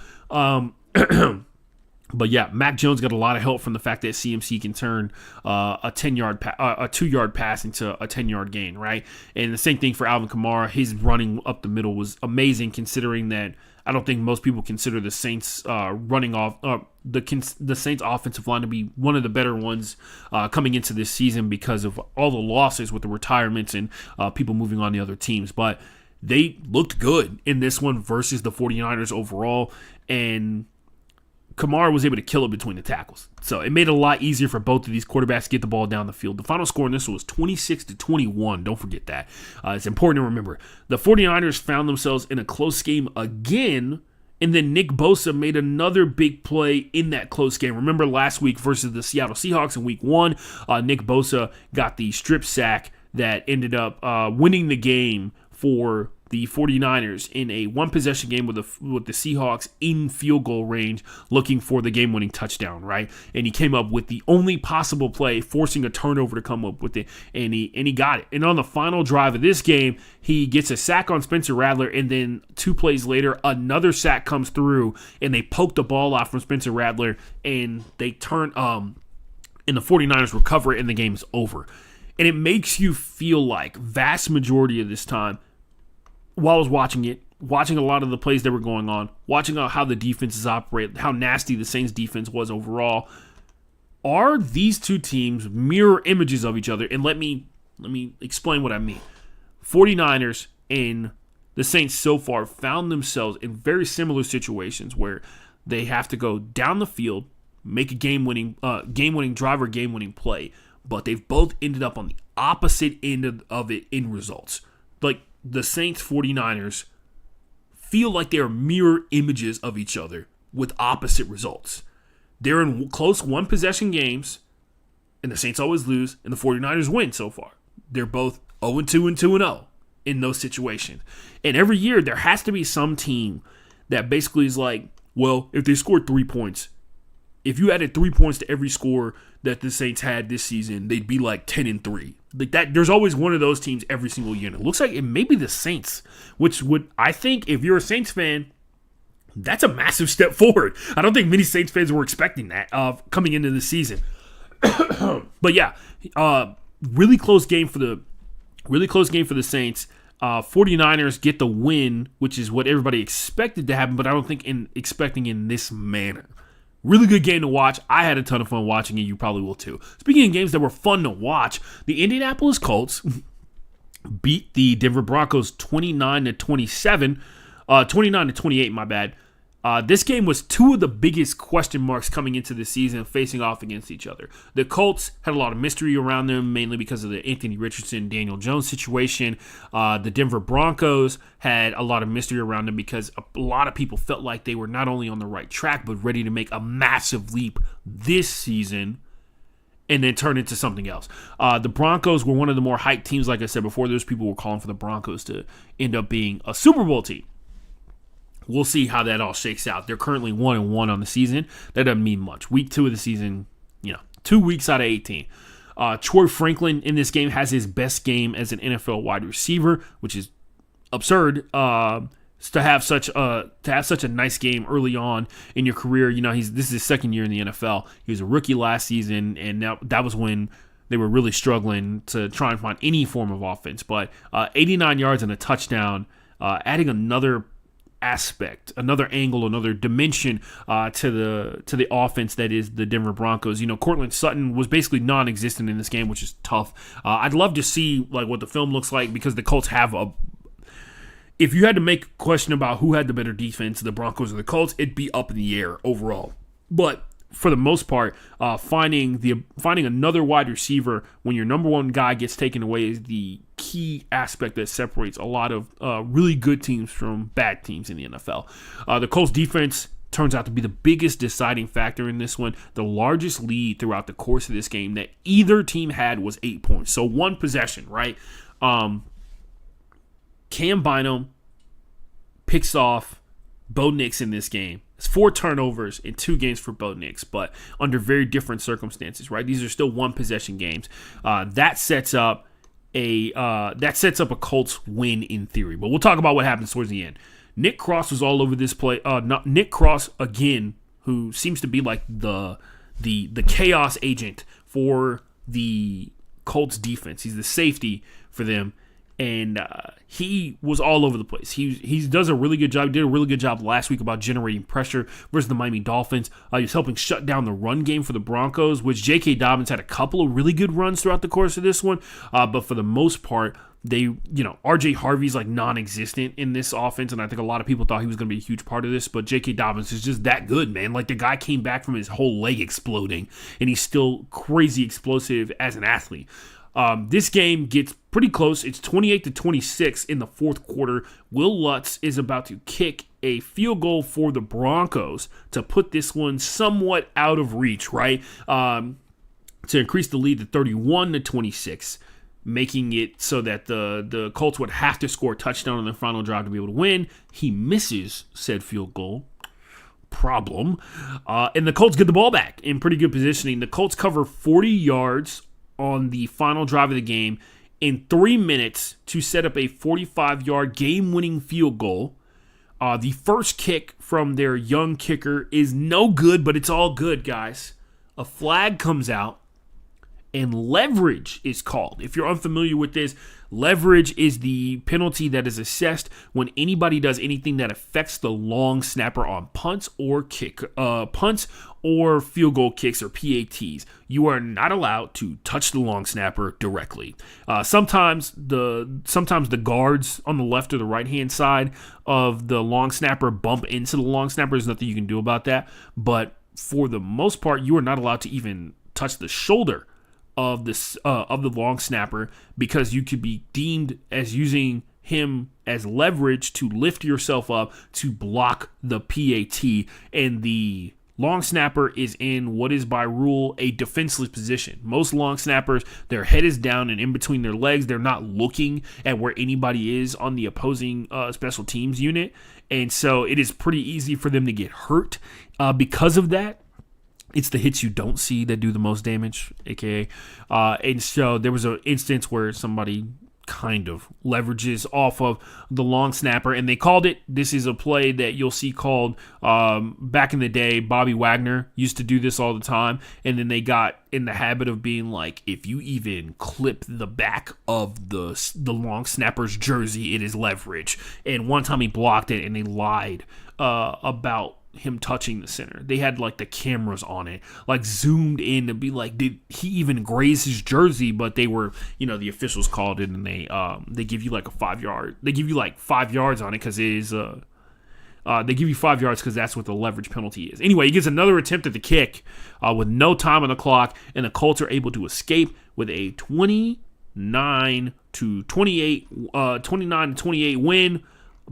Speaker 1: But yeah, Mac Jones got a lot of help from the fact that CMC can turn a 2-yard pass into a 10-yard gain, right? And the same thing for Alvin Kamara. His running up the middle was amazing, considering that I don't think most people consider the Saints the Saints offensive line to be one of the better ones coming into this season because of all the losses with the retirements and people moving on to other teams. But they looked good in this one versus the 49ers overall, and Kamara was able to kill it between the tackles. So it made it a lot easier for both of these quarterbacks to get the ball down the field. The final score in this one was 26-21. Don't forget that. It's important to remember. The 49ers found themselves in a close game again, and then Nick Bosa made another big play in that close game. Remember last week versus the Seattle Seahawks in week 1, Nick Bosa got the strip sack that ended up winning the game for the 49ers in a one-possession game with the Seahawks in field goal range looking for the game-winning touchdown, right? And he came up with the only possible play, forcing a turnover to come up with it, and he got it. And on the final drive of this game, he gets a sack on Spencer Rattler, and then 2 plays later, another sack comes through, and they poke the ball out from Spencer Rattler, and they turn and the 49ers recover it, and the game is over. And it makes you feel like vast majority of this time, while I was watching a lot of the plays that were going on, watching how the defenses operate, how nasty the Saints defense was overall, are these two teams mirror images of each other? And let me explain what I mean. 49ers and the Saints so far found themselves in very similar situations where they have to go down the field, make a game-winning drive or game-winning play, but they've both ended up on the opposite end of it in results. Like, the Saints 49ers feel like they're mirror images of each other with opposite results. They're in close one-possession games, and the Saints always lose, and the 49ers win so far. They're both 0-2 and 2-0. in those situations. And every year there has to be some team that basically is like, well, if they scored 3 points, if you added 3 points to every score that the Saints had this season, they'd be like 10-3. Like that, there's always one of those teams every single year. And it looks like it may be the Saints, which would, I think, if you're a Saints fan, that's a massive step forward. I don't think many Saints fans were expecting that coming into the season. But yeah, really close game for the Saints. 49ers get the win, which is what everybody expected to happen, but I don't think expecting in this manner. Really good game to watch. I had a ton of fun watching it. You probably will too. Speaking of games that were fun to watch, the Indianapolis Colts beat the Denver Broncos 29-27, 29-28, my bad. This game was two of the biggest question marks coming into the season facing off against each other. The Colts had a lot of mystery around them, mainly because of the Anthony Richardson, Daniel Jones situation. The Denver Broncos had a lot of mystery around them because a lot of people felt like they were not only on the right track, but ready to make a massive leap this season and then turn into something else. The Broncos were one of the more hyped teams, like I said before. Those people were calling for the Broncos to end up being a Super Bowl team. We'll see how that all shakes out. They're currently 1-1 on the season. That doesn't mean much. Week 2 of the season, 2 weeks out of 18. Troy Franklin in this game has his best game as an NFL wide receiver, which is absurd to have such a nice game early on in your career. This is his second year in the NFL. He was a rookie last season, and now that was when they were really struggling to try and find any form of offense. But 89 yards and a touchdown, adding another aspect, another angle, another dimension to the offense that is the Denver Broncos. Cortland Sutton was basically non-existent in this game, which is tough. I'd love to see like what the film looks like because the Colts have if you had to make a question about who had the better defense, the Broncos or the Colts, it'd be up in the air overall. But for the most part, finding another wide receiver when your number one guy gets taken away is the key aspect that separates a lot of really good teams from bad teams in the NFL. The Colts defense turns out to be the biggest deciding factor in this one. The largest lead throughout the course of this game that either team had was 8 points. So one possession, right? Cam Bynum picks off Bo Nix in this game. It's 4 turnovers in 2 games for Bo Nix, but under very different circumstances, right? These are still one possession games. That sets up a Colts win in theory. But we'll talk about what happens towards the end. Nick Cross was all over this play. Nick Cross again, who seems to be like the chaos agent for the Colts defense. He's the safety for them. And he was all over the place. He does a really good job. Did a really good job last week about generating pressure versus the Miami Dolphins. He was helping shut down the run game for the Broncos, which J.K. Dobbins had a couple of really good runs throughout the course of this one. But for the most part, R.J. Harvey's like non-existent in this offense, and I think a lot of people thought he was going to be a huge part of this. But J.K. Dobbins is just that good, man. Like the guy came back from his whole leg exploding, and he's still crazy explosive as an athlete. This game gets pretty close. It's 28-26 in the fourth quarter. Will Lutz is about to kick a field goal for the Broncos to put this one somewhat out of reach, right? To increase the lead to 31-26, making it so that the Colts would have to score a touchdown on their final drive to be able to win. He misses said field goal. Problem. And the Colts get the ball back in pretty good positioning. The Colts cover 40 yards on the final drive of the game in 3 minutes to set up a 45-yard game-winning field goal. The first kick from their young kicker is no good, but it's all good, guys. A flag comes out, and leverage is called. If you're unfamiliar with this, leverage is the penalty that is assessed when anybody does anything that affects the long snapper on punts or field goal kicks or PATs. You are not allowed to touch the long snapper directly. Sometimes the guards on the left or the right hand side of the long snapper bump into the long snapper. There's nothing you can do about that. But for the most part, you are not allowed to even touch the shoulder of the long snapper, because you could be deemed as using him as leverage to lift yourself up to block the PAT, and the long snapper is in what is by rule a defenseless position. Most long snappers, their head is down and in between their legs. They're not looking at where anybody is on the opposing special teams unit. And so it is pretty easy for them to get hurt because of that. It's the hits you don't see that do the most damage, aka. And so there was an instance where somebody kind of leverages off of the long snapper, and they called it. This is a play that you'll see called back in the day. Bobby Wagner used to do this all the time, and then they got in the habit of being like, if you even clip the back of the long snapper's jersey, it is leverage. And one time he blocked it, and they lied about him touching the center. They had like the cameras on it, like zoomed in to be like, did he even graze his jersey? But they were, the officials called it, and they give you like a 5 yard. They give you like 5 yards on it because it is they give you 5 yards because that's what the leverage penalty is. Anyway, he gets another attempt at the kick with no time on the clock, and the Colts are able to escape with a 29 to 28 win.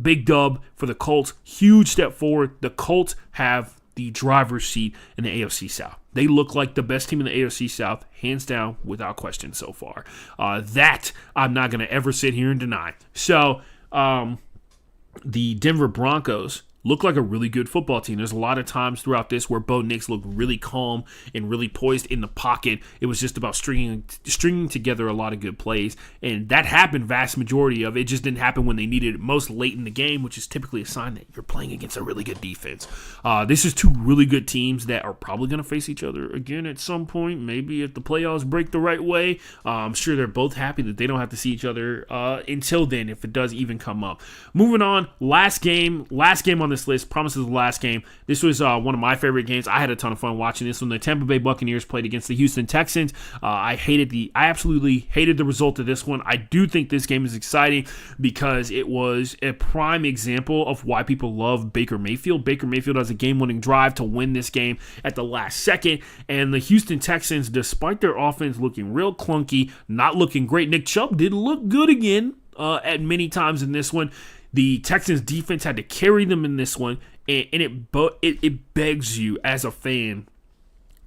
Speaker 1: Big dub for the Colts. Huge step forward. The Colts have the driver's seat in the AFC South. They look like the best team in the AFC South, hands down, without question so far. That I'm not going to ever sit here and deny. So the Denver Broncos look like a really good football team. There's a lot of times throughout this where Bo Nix looked really calm and really poised in the pocket. It was just about stringing together a lot of good plays, and that happened vast majority of it. It just didn't happen when they needed it most late in the game, which is typically a sign that you're playing against a really good defense. This is two really good teams that are probably going to face each other again at some point, maybe if the playoffs break the right way. I'm sure they're both happy that they don't have to see each other until then, if it does even come up. Moving on, last game on this list promises the last game. This was one of my favorite games. I had a ton of fun watching this when the Tampa Bay Buccaneers played against the Houston Texans. I absolutely hated the result of this one. I do think this game is exciting because it was a prime example of why people love Baker Mayfield. Baker Mayfield has a game-winning drive to win this game at the last second, and the Houston Texans, despite their offense looking real clunky, not looking great, Nick Chubb did look good again at many times in this one. The Texans defense had to carry them in this one, and it begs you as a fan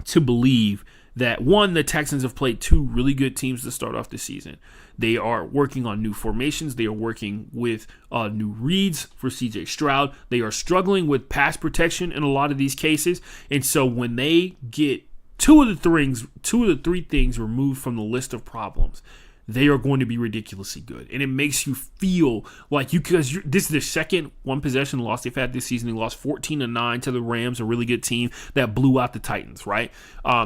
Speaker 1: to believe that, one, the Texans have played two really good teams to start off the season. They are working on new formations. They are working with new reads for C.J. Stroud. They are struggling with pass protection in a lot of these cases, and so when they get two of the three things removed from the list of problems, they are going to be ridiculously good. And it makes you feel like this is the second one possession loss they've had this season. They lost 14-9 to the Rams, a really good team that blew out the Titans, right?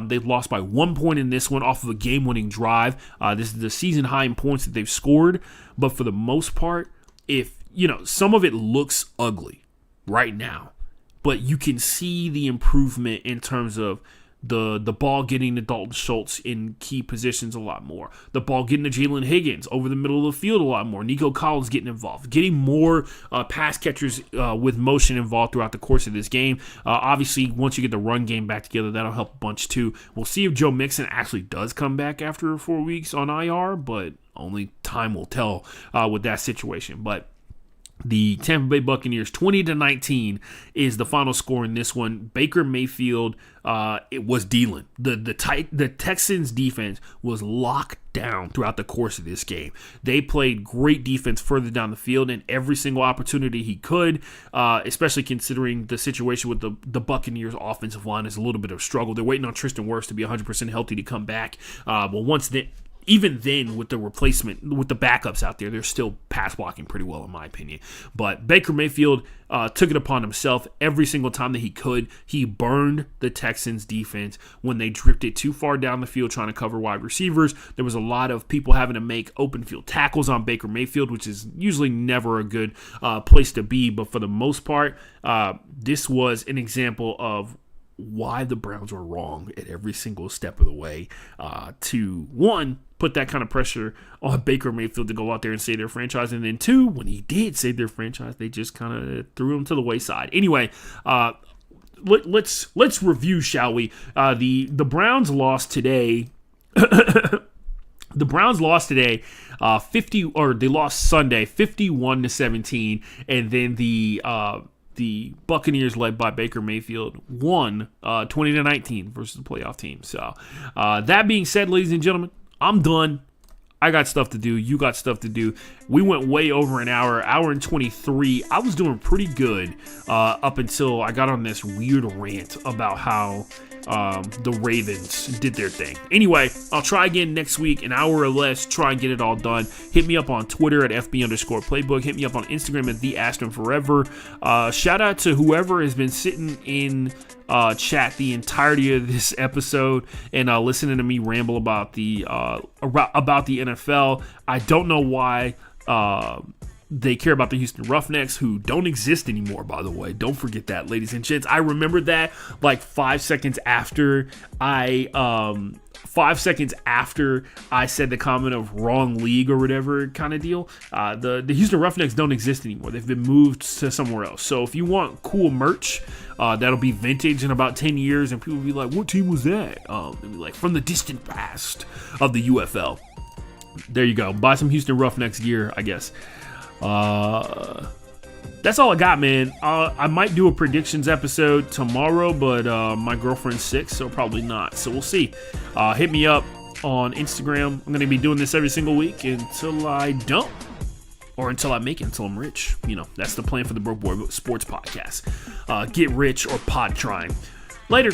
Speaker 1: They've lost by 1 point in this one off of a game-winning drive. This is the season high in points that they've scored. But for the most part, some of it looks ugly right now, but you can see the improvement in terms of the ball getting to Dalton Schultz in key positions a lot more. The ball getting to Jalen Higgins over the middle of the field a lot more. Nico Collins getting involved. Getting more pass catchers with motion involved throughout the course of this game. Obviously, once you get the run game back together, that'll help a bunch too. We'll see if Joe Mixon actually does come back after 4 weeks on IR, but only time will tell with that situation. But the Tampa Bay Buccaneers 20-19 is the final score in this one. Baker Mayfield, it was dealing. The Texans defense was locked down throughout the course of this game. They played great defense further down the field in every single opportunity he could, especially considering the situation with the Buccaneers offensive line is a little bit of a struggle. They're waiting on Tristan Wirfs to be 100% healthy to come back. Even then, with the replacement, with the backups out there, they're still pass blocking pretty well, in my opinion. But Baker Mayfield took it upon himself every single time that he could. He burned the Texans' defense when they drifted too far down the field trying to cover wide receivers. There was a lot of people having to make open field tackles on Baker Mayfield, which is usually never a good place to be. But for the most part, this was an example of why the Browns were wrong at every single step of the way to, one, put that kind of pressure on Baker Mayfield to go out there and save their franchise, and then two, when he did save their franchise, they just kind of threw him to the wayside. Anyway, let's review, shall we? The Browns lost today. The Browns lost today, they lost Sunday, 51-17, and then the the Buccaneers, led by Baker Mayfield, won 20-19 versus the playoff team. So that being said, ladies and gentlemen, I'm done. I got stuff to do. You got stuff to do. We went way over an hour and 23. I was doing pretty good up until I got on this weird rant about how the Ravens did their thing. Anyway, I'll try again next week, an hour or less, try and get it all done. Hit me up on Twitter at FB_playbook. Hit me up on Instagram at TheAshtonForever. Shout out to whoever has been sitting in chat the entirety of this episode and listening to me ramble about the NFL. I don't know why they care about the Houston Roughnecks, who don't exist anymore, by the way. Don't forget that, ladies and gents. I remember that like 5 seconds after I said the comment of wrong league or whatever kind of deal. The Houston Roughnecks don't exist anymore. They've been moved to somewhere else. So if you want cool merch, that'll be vintage in about 10 years, and people will be like, what team was that? They'll be like, from the distant past of the UFL. There you go. Buy some Houston Roughnecks gear, I guess. That's all I got, man. I might do a predictions episode tomorrow, but my girlfriend's sick, so probably not. So we'll see. Hit me up on Instagram. I'm going to be doing this every single week until I don't, or until I make it, until I'm rich. You know, that's the plan for the Broke Boy Sports Podcast. Get rich or pod trying. Later.